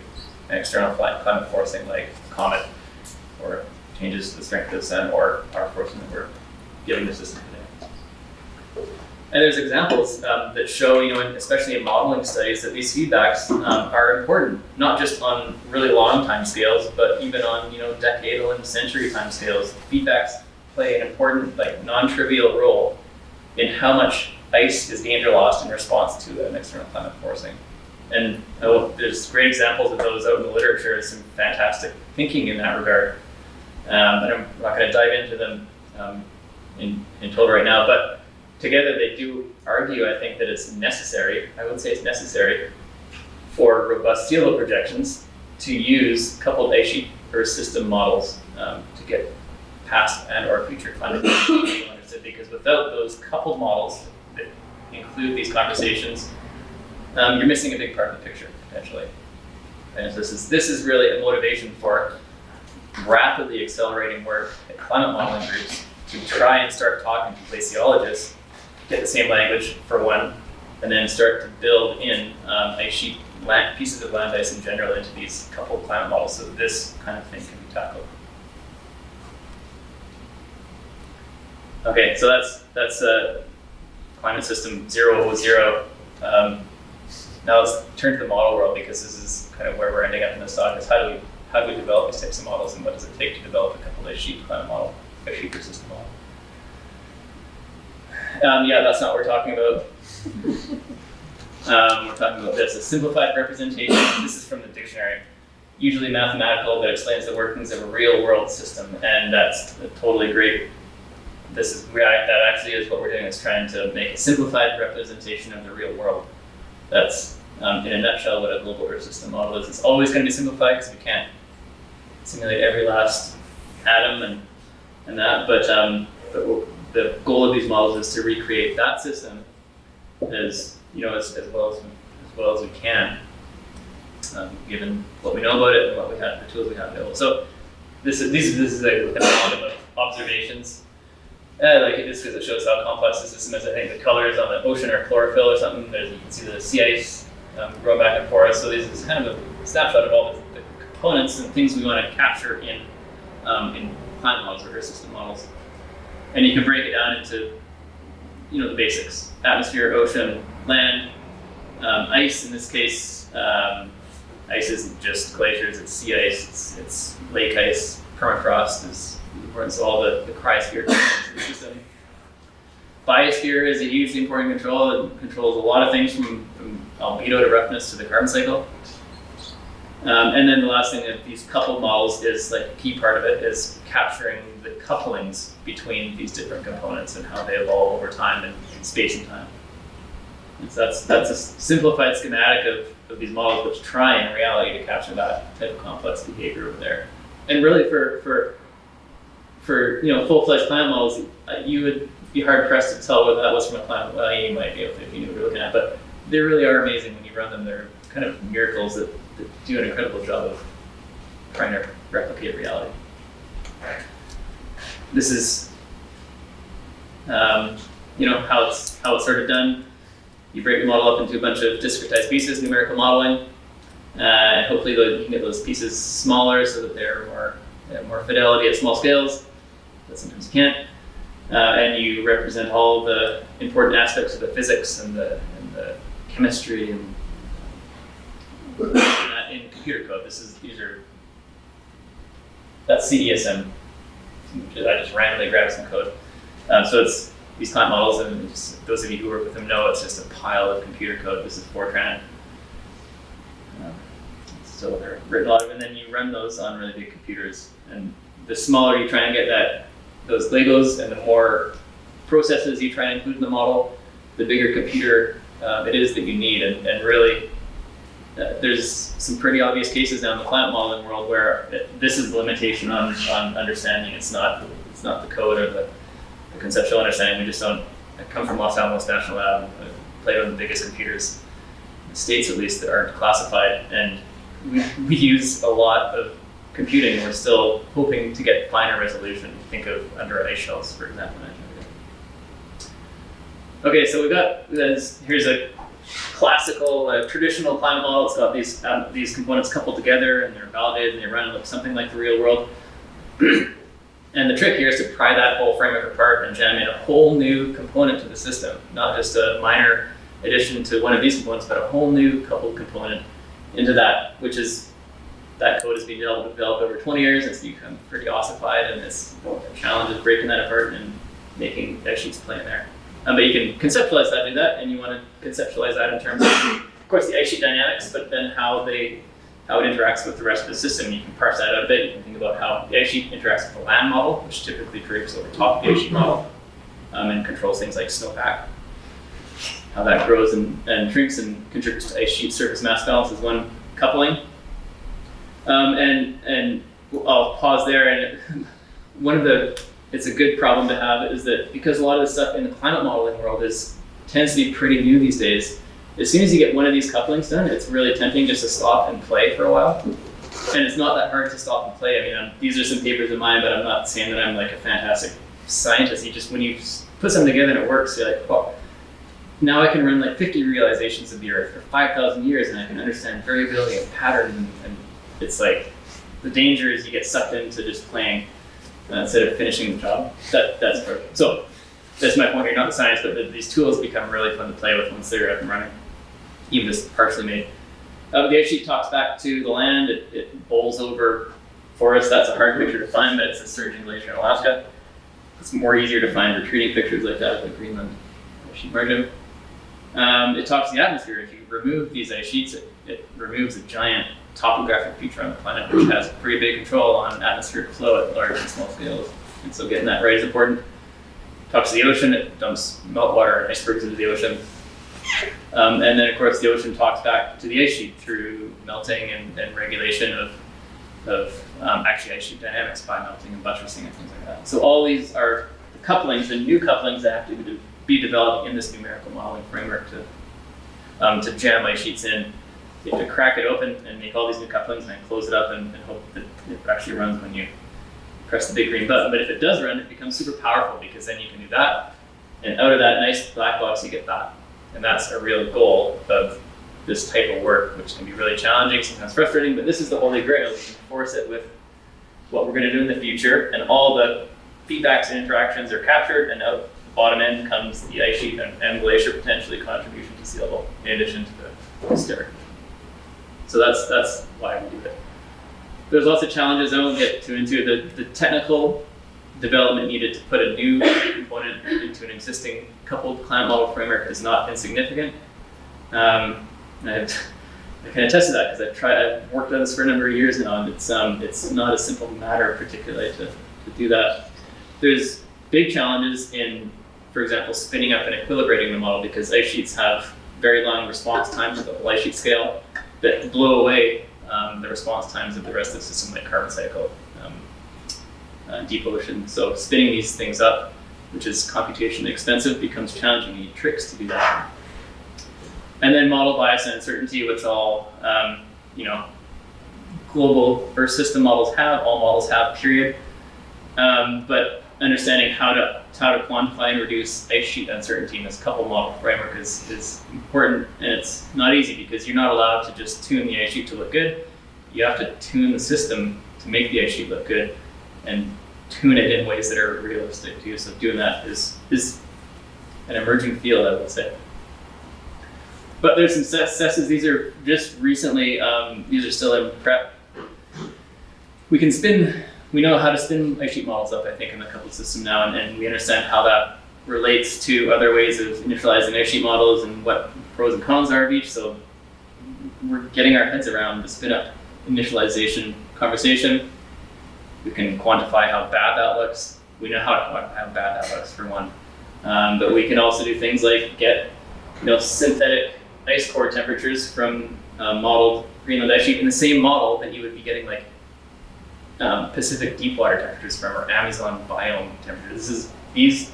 an external climate forcing like comet, or changes to the strength of the sun, or our forcing that we're giving the system today. And there's examples that show, especially in modeling studies, that these feedbacks are important, not just on really long time scales, but even on decadal and century time scales. Feedbacks play an important, non-trivial role in how much ice is gained or lost in response to an external climate forcing. And there's great examples of those out in the literature. There's some fantastic thinking in that regard. And I'm not going to dive into them in total right now, but together they do argue, I think, that it's necessary, I would say it's necessary, for robust sea level projections to use coupled ice sheet Earth system models to get past and or future climate change understood, because without those coupled models that include these conversations, you're missing a big part of the picture, potentially. And this is really a motivation for rapidly accelerating work at climate modeling groups to try and start talking to glaciologists, get the same language for one, and then start to build in ice sheet pieces of land ice in general into these coupled climate models, so this kind of thing can be tackled. Okay, so that's climate system 0.0. Now let's turn to the model world, because this is kind of where we're ending up in this talk, is how do we develop these types of models, and what does it take to develop a coupled ice sheet climate model, ice sheet system model. Yeah, that's not what we're talking about. We're talking about this, a simplified representation. This is from the dictionary. Usually mathematical, that explains the workings of a real world system, and that's totally great. That actually is what we're doing, is trying to make a simplified representation of the real world. That's, in a nutshell, what a global Earth system model is. It's always going to be simplified because we can't simulate every last atom and that, but the goal of these models is to recreate that system as well as we can, given what we know about it and the tools we have available. So this is like an amalgam of observations. Like just because it shows how complex the system is. I think the colors on the ocean are chlorophyll or something. You can see the sea ice grow back and forth. So this is kind of a snapshot of all the components and things we want to capture in climate models or Earth system models. And you can break it down into, the basics: atmosphere, ocean, land, ice. In this case, ice isn't just glaciers; it's sea ice, it's lake ice. Permafrost is important. So all the cryosphere components of the system. Biosphere is a hugely important control. It controls a lot of things from albedo to roughness to the carbon cycle. And then the last thing that these coupled models is like a key part of it is capturing the couplings between these different components and how they evolve over time and in space and time. And so that's a simplified schematic of these models, which try in reality to capture that type of complex behavior over there. And really for full-fledged climate models, you would be hard pressed to tell whether that was from a climate. Well, you might be able to if you knew what you're looking at, but they really are amazing when you run them. They're kind of miracles that do an incredible job of trying to replicate reality. This is, how it's sort of done. You break the model up into a bunch of discretized pieces, numerical modeling, and hopefully you can get those pieces smaller so that they have more fidelity at small scales, but sometimes you can't. And you represent all the important aspects of the physics and the chemistry and in computer code. That's CDSM. I just randomly grabbed some code. So it's these climate models, and those of you who work with them know it's just a pile of computer code. This is Fortran. So they're written a lot of, and then you run those on really big computers. And the smaller you try and get those Legos, and the more processes you try and include in the model, the bigger computer it is that you need. And really, there's some pretty obvious cases now in the climate modeling world where this is the limitation on understanding. It's not the code or the conceptual understanding. We just don't. I come from Los Alamos National Lab. I played on the biggest computers, in the States at least, that aren't classified, and we use a lot of computing. We're still hoping to get finer resolution. Think of under ice shelves, for example. Okay, so here's a classical, traditional climate model. It's got these components coupled together, and they're validated, and they run look something like the real world. And the trick here is to pry that whole framework apart and jam in a whole new component to the system, not just a minor addition to one of these components, but a whole new coupled component into that, that code has been developed over 20 years. It's become pretty ossified, and it's a challenge of breaking that apart and making ice sheets play in there. But you can conceptualize that, do that, and you want to conceptualize that in terms of course, the ice sheet dynamics, but then how it interacts with the rest of the system. You can parse that out a bit. You can think about how the ice sheet interacts with the land model, which typically drapes over top of the ice sheet model, and controls things like snowpack. How that grows and shrinks and contributes to ice sheet surface mass balance is one coupling. And I'll pause there. And it's a good problem to have is that because a lot of the stuff in the climate modeling world tends to be pretty new these days. As soon as you get one of these couplings done, it's really tempting just to stop and play for a while. And it's not that hard to stop and play. I mean, these are some papers of mine, but I'm not saying that I'm like a fantastic scientist. When you put something together and it works, you're like, well, now I can run like 50 realizations of the Earth for 5,000 years, and I can understand variability and pattern. And it's like the danger is you get sucked into just playing instead of finishing the job. That's perfect. So that's my point here, not the science, but these tools become really fun to play with once they're up and running, even just partially made. The ice sheet talks back to the land. It bowls over forests. That's a hard picture to find, but it's a surging glacier in Alaska. It's more easier to find retreating pictures like that of the Greenland ice sheet margin. It talks to the atmosphere. If you remove these ice sheets, it removes a giant topographic feature on the planet, which has pretty big control on atmospheric flow at large and small scales. And so getting that right is important. Talks to the ocean. It dumps meltwater and icebergs into the ocean. And then, of course, the ocean talks back to the ice sheet through melting and regulation of actually ice sheet dynamics by melting and buttressing and things like that. So all these are the couplings, the new couplings that have to be developed in this numerical modeling framework to jam ice sheets in. You have to crack it open and make all these new couplings and then close it up and hope that it actually runs when you press the big green button. But if it does run, it becomes super powerful because then you can do that. And out of that nice black box, you get that. And that's a real goal of this type of work, which can be really challenging, sometimes frustrating, but this is the holy grail. We can force it with what we're going to do in the future, and all the feedbacks and interactions are captured, and out the bottom end comes the ice sheet and glacier potentially contribution to sea level, in addition to the hysteria. So that's why we do it. There's lots of challenges I won't get too into. The technical development needed to put a new component into an existing coupled climate model framework is not insignificant. I can attest to that because I've worked on this for a number of years now, and it's not a simple matter particularly to do that. There's big challenges in, for example, spinning up and equilibrating the model, because ice sheets have very long response times with the whole ice sheet scale that blow away the response times of the rest of the system, like carbon cycle, deep ocean. So spinning these things up, which is computationally expensive, becomes challenging. You need tricks to do that. And then model bias and uncertainty, which all global Earth system models have, all models have, period. But understanding how to quantify and reduce ice sheet uncertainty in this couple model framework is important, and it's not easy because you're not allowed to just tune the ice sheet to look good. You have to tune the system to make the ice sheet look good, and tune it in ways that are realistic too. So doing that is an emerging field, I would say. But there's some successes. These are just recently, these are still in prep. We know how to spin ice sheet models up, I think, in the coupled system now, and we understand how that relates to other ways of initializing ice sheet models and what pros and cons are of each. So we're getting our heads around the spin up initialization conversation. We can quantify how bad that looks. We know how to quantify how bad that looks, for one. But we can also do things like get synthetic ice core temperatures from modeled Greenland ice sheet in the same model that you would be getting like Pacific deep water temperatures from, or Amazon biome temperatures. These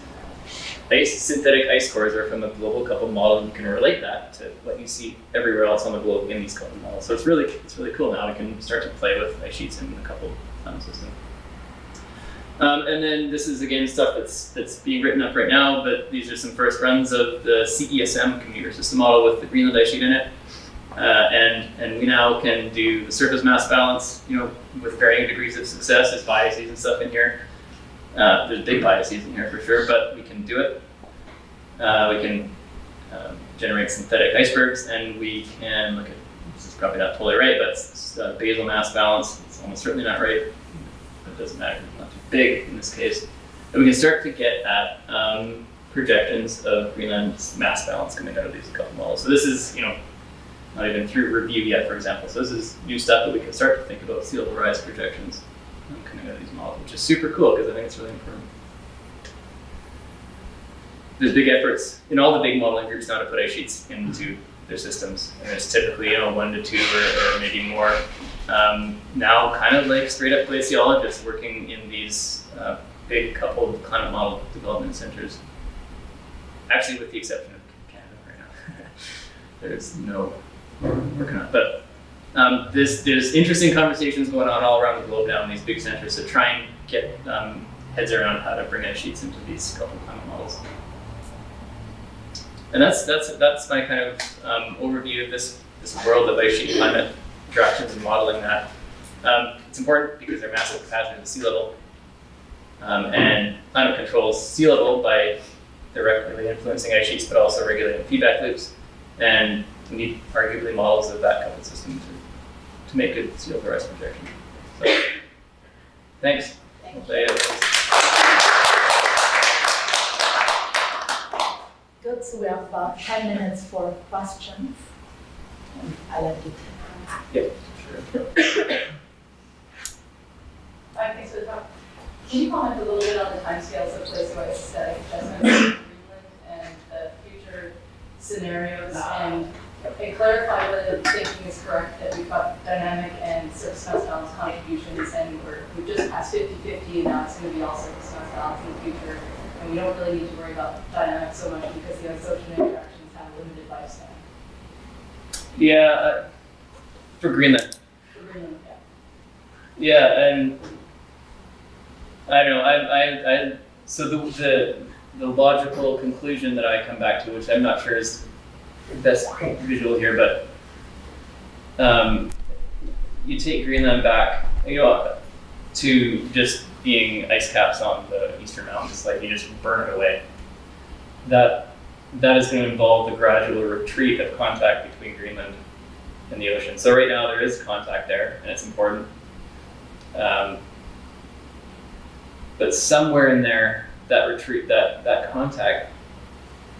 synthetic ice cores are from the global coupled model, and you can relate that to what you see everywhere else on the globe in these coupled models. So it's really cool now. We can start to play with ice sheets in the coupled system. And then this is again stuff that's being written up right now, but these are some first runs of the CESM commuter system model with the Greenland ice sheet in it. And we now can do the surface mass balance, with varying degrees of success. There's biases and stuff in here. There's big biases in here for sure, but we can do it. We can generate synthetic icebergs, and we can look at, this is probably not totally right, but it's basal mass balance. It's almost certainly not right. It doesn't matter, it's not too big in this case. And we can start to get at projections of Greenland's mass balance coming out of these couple models. So this is, not even through review yet, for example. So this is new stuff that we can start to think about sea level rise projections coming out of these models, which is super cool because I think it's really important. There's big efforts in all the big modeling groups now to put ice sheets into their systems, and it's typically 1 to 2 or maybe more. Now kind of like straight up glaciologists working in these big coupled climate model development centers. Actually, with the exception of Canada right now. There's no working on it. But there's interesting conversations going on all around the globe now in these big centers to try and get heads around how to bring ice sheets into these coupled climate models. And that's my kind of overview of this world of ice sheet climate interactions and modeling that. It's important because they're massive capacity to sea level, and climate controls sea level by directly influencing ice sheets, but also regulating feedback loops. And we need arguably models of that coupled system to make good sea level rise projection. So, thanks. Good, so we have about 10 minutes for questions. And I'll let you Yep, sure. Thanks for the talk. Can you comment a little bit on the timescales of place-wise static adjustments in Greenland and the future scenarios, and clarify whether the thinking is correct that we've got dynamic and surface mass balance contributions, and we've just passed 50-50, and now it's going to be all surface mass balance in the future, and we don't really need to worry about dynamics so much because the isotopic interactions have a limited lifespan. Yeah, for Greenland. For Greenland, Yeah, and I don't know. So the logical conclusion that I come back to, which I'm not sure is the best visual here, but you take Greenland back, to just being ice caps on the eastern mountains, like you just burn it away. That is going to involve the gradual retreat of contact between Greenland and the ocean. So right now there is contact there, and it's important. But somewhere in there, that retreat, that contact,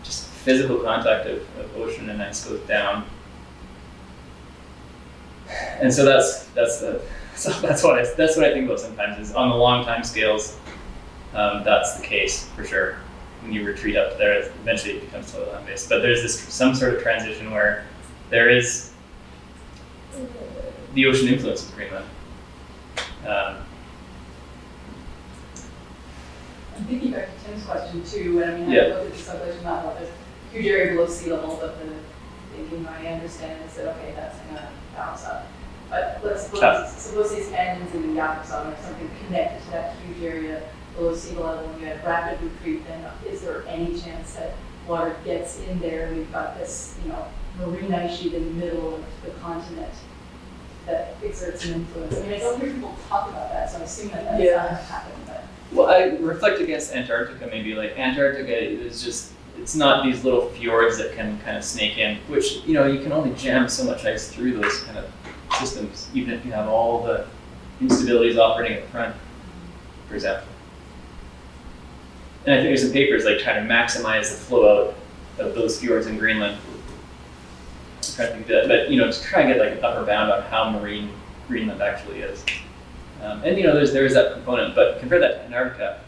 just physical contact of ocean and ice goes down. And so that's what I think about sometimes is on the long time scales, that's the case for sure. When you retreat up there, eventually it becomes totally land based. But there's some sort of transition where there is the ocean influence of Greenland. I'm thinking back to Tim's question too, and I mean, Yeah. I looked at the subdivision map, there's a huge area below sea level, but the thinking I understand is that, okay, that's gonna bounce up. But let's suppose these canyons in the Yakima or something connected to that huge area below sea level, and you had rapid retreat, then is there any chance that water gets in there and we've got this, marine ice sheet in the middle of the continent that exerts an influence? I mean, I don't hear people talk about that, so I assume that that's not gonna happen, but. Well, I reflect against Antarctica maybe. Like Antarctica is just, it's not these little fjords that can kind of snake in, which, you can only jam so much ice through those kind of systems, even if you have all the instabilities operating at the front, for example. And I think there's some papers like trying to maximize the flow out of those fjords in Greenland. I'm trying to think of that, but to try and get like an upper bound on how marine Greenland actually is. And there's that component, but compare that to Antarctica,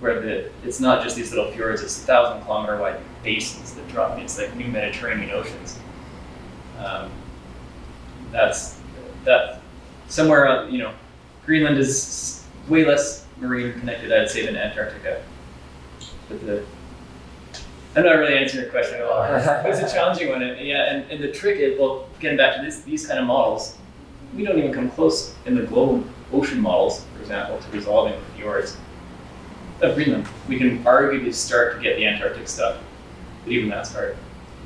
where it's not just these little fjords, it's 1,000-kilometer wide basins that drop. It's like new Mediterranean oceans. That somewhere around, Greenland is way less marine connected, I'd say, than Antarctica. But I'm not really answering your question at all. It's a challenging one, and the trick is, well, getting back to these kind of models, we don't even come close in the global ocean models, for example, to resolving the fjords of Greenland. We can arguably start to get the Antarctic stuff, but even that's hard.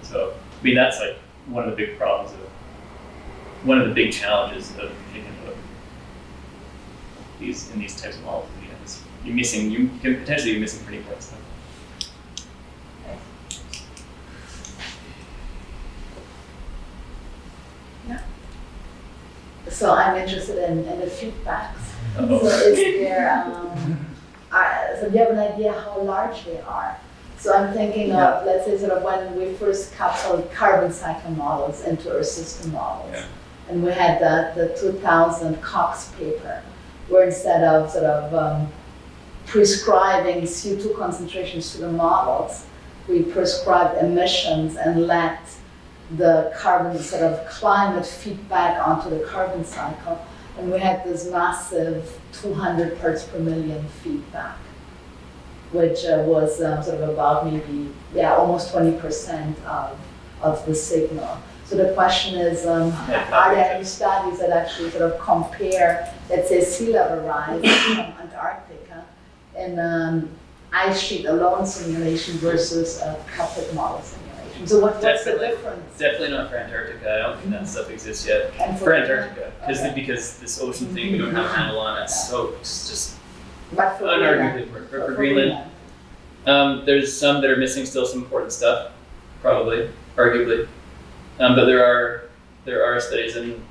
So, that's like one of the big problems one of the big challenges of thinking about in these types of models. You can potentially be missing pretty important stuff. So I'm interested in the feedbacks. Uh-oh. So is there, so do you have an idea how large they are? So I'm thinking of, let's say, sort of when we first capsuled carbon cycle models into Earth system models. Yeah. And we had the 2000 Cox paper, where instead of sort of prescribing CO2 concentrations to the models, we prescribed emissions and let the carbon sort of climate feedback onto the carbon cycle. And we had this massive 200 parts per million feedback, which was sort of about maybe, almost 20% of the signal. So the question is, are there any studies that actually sort of compare, let's say, sea level rise from Antarctica in ice sheet alone simulation versus a coupled model simulation? So what's the difference? Definitely not for Antarctica. I don't think that stuff exists yet. And For Antarctica, because this ocean thing we don't have a handle on, it's just But for unarguably for Greenland. There's some that are missing still some important stuff, probably, arguably. But there are studies, and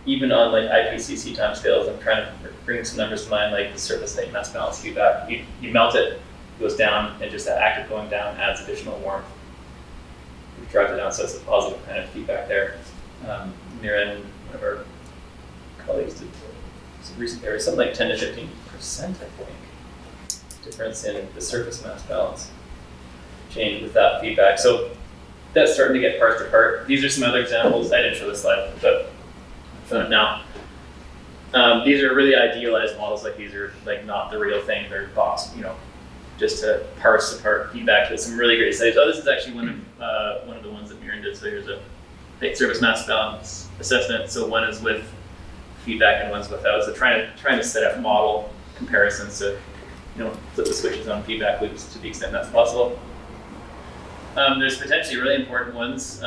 even on like IPCC timescales, I'm trying to bring some numbers to mind, like the surface height mass balance feedback. You melt it goes down, and just that act of going down adds additional warmth. We've drives it down, so it's a positive kind of feedback there. Miran, one of our colleagues, did some recent areas, something like 10 to 15%, I think, difference in the surface mass balance change with that feedback. So that's starting to get parsed apart. These are some other examples. I didn't show this slide, but I'm showing it now. These are really idealized models. Like these are like not the real thing. They're boxed, just to parse apart feedback. There's some really great studies. Oh, this is actually one of the ones that Miran did. So here's a surface mass balance assessment. So one is with feedback and one's without. So trying to set up model comparisons to flip the switches on feedback loops to the extent that's possible. There's potentially really important ones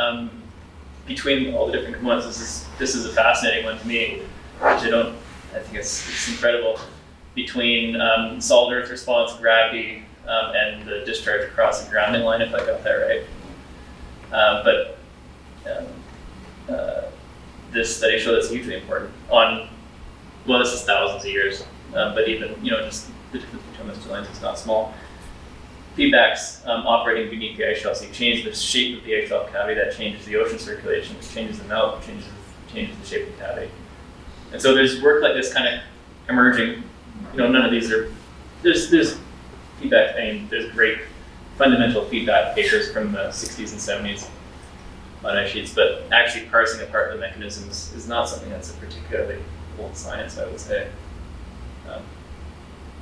between all the different components. This is a fascinating one to me, which I think it's incredible. Between solid earth response, gravity, and the discharge across the grounding line, if I got that right. This study showed it's hugely important this is thousands of years, but even, just the difference between those two lines is not small. Feedbacks operating beneath the ice shelf, so you change the shape of the ice shelf cavity, that changes the ocean circulation, which changes the melt, which changes the shape of the cavity. And so there's work like this kind of emerging. None of these are, there's feedback, there's great fundamental feedback papers from the 60s and 70s on ice sheets, but actually parsing apart the mechanisms is not something that's a particularly old science, I would say.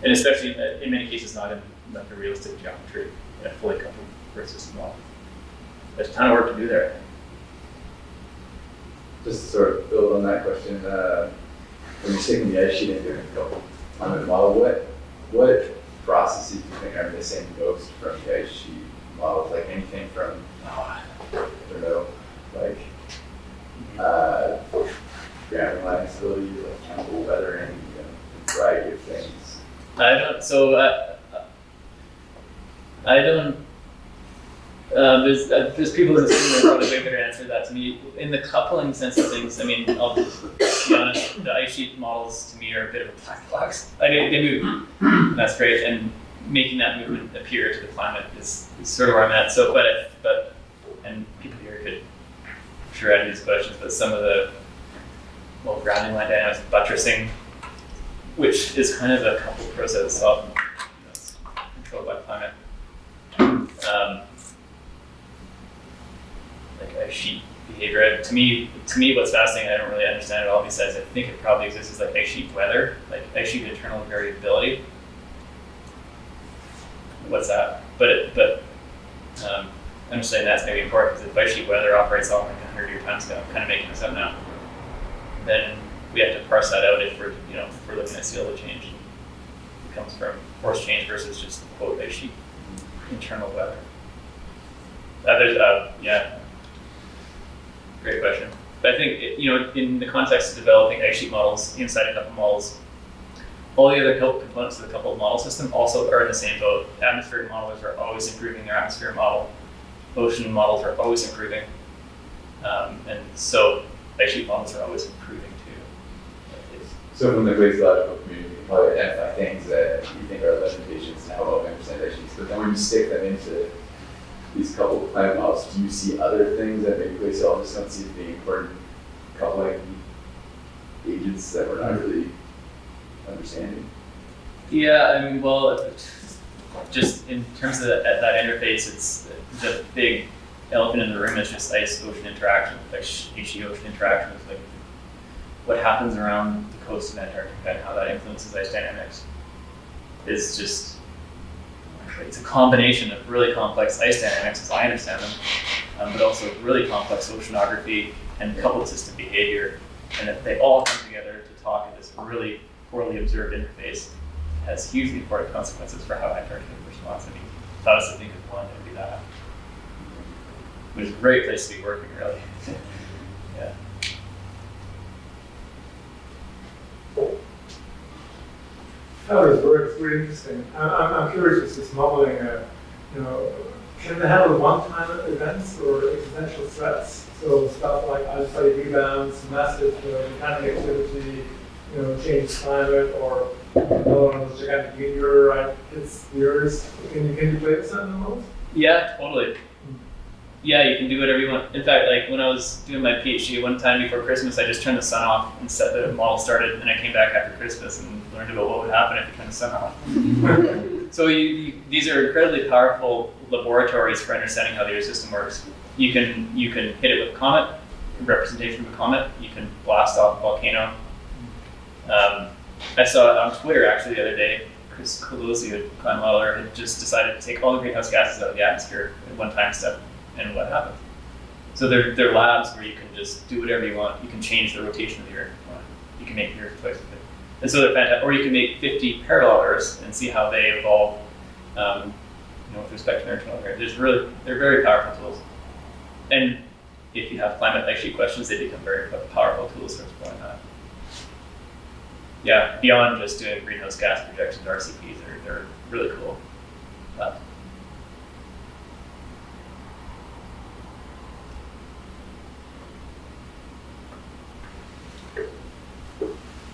And especially in many cases not in like a realistic geometry in a fully coupled Earth system model. There's a ton of work to do there. Just to sort of build on that question, when you're sticking the ice sheet into a coupled climate model, what processes do you think are missing most from the ice sheet models? Like anything from, I don't know, like grounding line stability, like chemical weathering, a variety of things. There's people in this room that are probably way better answer that to me. In the coupling sense of things, I'll be honest, the ice sheet models to me are a bit of a black box. They move, and that's great, and making that movement appear to the climate is sort of where I'm at. So, and people here could sure add these questions, but some of the grounding line dynamics, buttressing, which is kind of a coupled process itself, it's controlled by climate. Like ice sheet behavior. To me, what's fascinating, I don't really understand it all. Besides, I think it probably exists as like ice sheet weather, like ice sheet internal variability. What's that? But understanding that's maybe important because if ice sheet weather operates on like 100-year timescale, I'm kind of making this up now. Then we have to parse that out if we're looking at sea level change. It comes from force change versus just quote ice sheet internal weather. Great question. But I think in the context of developing ice sheet models inside a couple models, all the other components of the coupled model system also are in the same boat. Atmospheric modelers are always improving their atmosphere model. Ocean models are always improving, and so ice sheet models are always improving too. So from the glaciological community, you can probably identify things that you think are limitations to how well we understand ice sheets. But then when you stick them into these coupled climate models, do you see other things that maybe glaciologists don't see as being important coupling agents that we're not really understanding? Yeah, just in terms of that interface, it's the big elephant in the room is just ice-ocean interaction, like ice-ocean interaction with like what happens around the coast of Antarctica and how that influences ice dynamics. Is just it's a combination of really complex ice dynamics, as I understand them, but also really complex oceanography and coupled system behavior, and that they all come together to talk in this really poorly observed interface has hugely important consequences for how Antarctica responds. If I was to think of one, it would be that. Which is a great place to be working, really. Yeah. That work. It's really interesting. I'm curious, is modeling, can they handle one-time events or existential threats? So stuff like ice-body rebounds, massive volcanic activity, change climate, or gigantic meteorite hits the Earth. Can you play with that in the models? Yeah, totally. Yeah, you can do whatever you want. In fact, like when I was doing my PhD one time before Christmas, I just turned the sun off and set the model started, and I came back after Christmas and learned about what would happen if you turned the sun off. So these are incredibly powerful laboratories for understanding how the Earth system works. You can hit it with a comet, a representation of a comet. You can blast off a volcano. I saw on Twitter actually the other day, Chris Colosi, a climate modeler, had just decided to take all the greenhouse gases out of the atmosphere at one time step. And what happened? So they're labs where you can just do whatever you want. You can change the rotation of the Earth. You can make the Earth twice as big. And so they're fantastic. Or you can make 50 parallel Earths and see how they evolve, with respect to their internal variables. They're very powerful tools. And if you have climate ice sheet questions, they become very powerful tools for exploring that. Yeah, beyond just doing greenhouse gas projections, RCPs, they're really cool.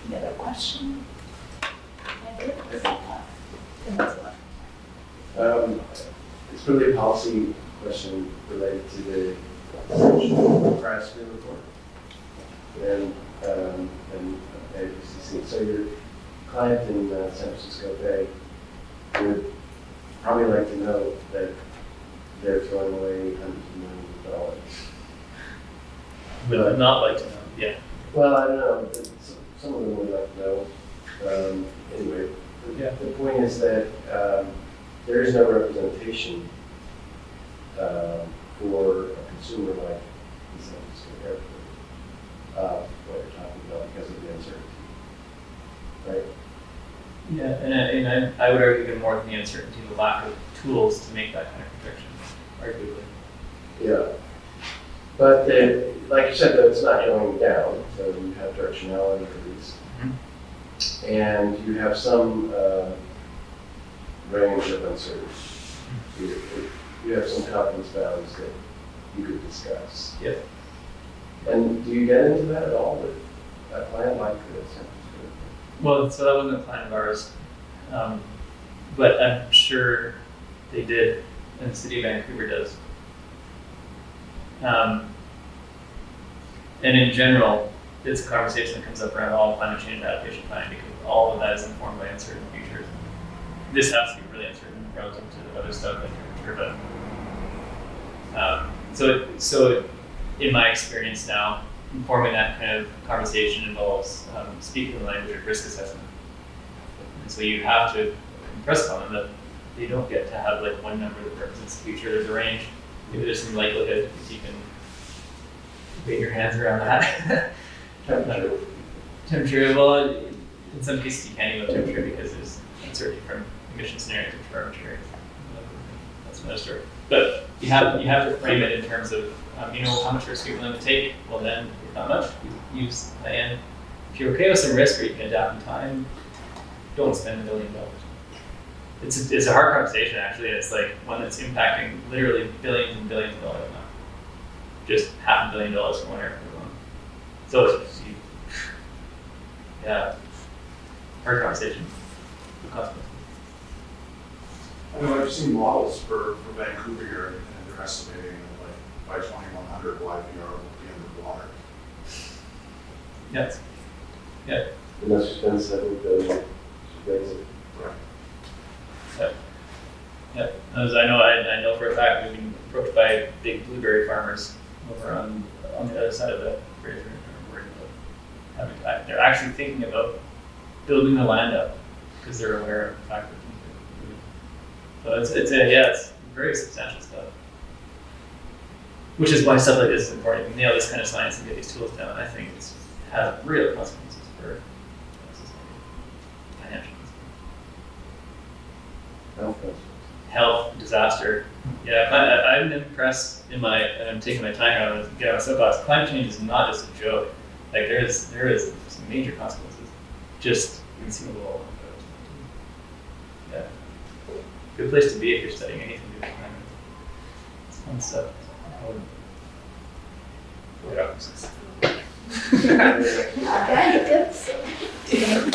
Any other question? It's really a policy question related to the essential price screen report and APCC. So your client in San Francisco Bay would probably like to know that they're throwing away hundreds of millions of dollars. Would not like to know. Yeah. Well, I don't know. Some of them would like to know. Anyway, the point is that there is no representation for a consumer like the San Francisco Airport, what you're talking about because of the uncertainty, right? Yeah, and I would argue even more than the uncertainty, the lack of tools to make that kind of projection, arguably. Yeah. But like you said, though, it's not going down, so you have directionality at least. Mm-hmm. And you have some range of uncertainty. You have some confidence bounds that you could discuss. Yep. And do you get into that at all with a plan like the San Francisco? Well, so that wasn't a client of ours, but I'm sure they did, and the city of Vancouver does. And in general, it's a conversation that comes up around all climate change and adaptation planning because all of that is informed by uncertain futures. This has to be really uncertain relative to the other stuff like temperature, but so in my experience now, informing that kind of conversation involves speaking the language of risk assessment. And so you have to impress upon them that they don't get to have like one number that represents the future. There's a range. Maybe there's some likelihood if you can wave your hands around that. Temperature, well, in some cases you can't even temperature because there's uncertainty from emission scenarios which are arbitrary. That's another story. But you have to frame it in terms of how much risk you're willing to take. Well then, if not much, you use the end. If you're okay with some risk or you can adapt in time, don't spend $1 billion. It's a hard conversation actually. It's like one that's impacting literally billions and billions of dollars now. Just $500 million for one airport alone. So it's hard conversation. I mean, I've seen models for Vancouver here, and they're estimating that by 2100, YVR will be underwater. Yes. Yeah. And that's spend $7 billion to raise it. Right. Yeah. As I know for a fact, we've been approached by big blueberry farmers over on the other side of the bridge. They're actually thinking about building the land up because they're aware of the fact that so it's very substantial stuff. Which is why stuff like this is important. You nail this kind of science and get these tools down. I think it's has real consequences for financial consequences. Health, disaster. Yeah, I'm impressed and I'm taking my time out to get on a soapbox. Climate change is not just a joke. Like there is some major consequences. Just inconceivable. Yeah. Good place to be if you're studying anything to do with climate. It's fun stuff. Okay, good.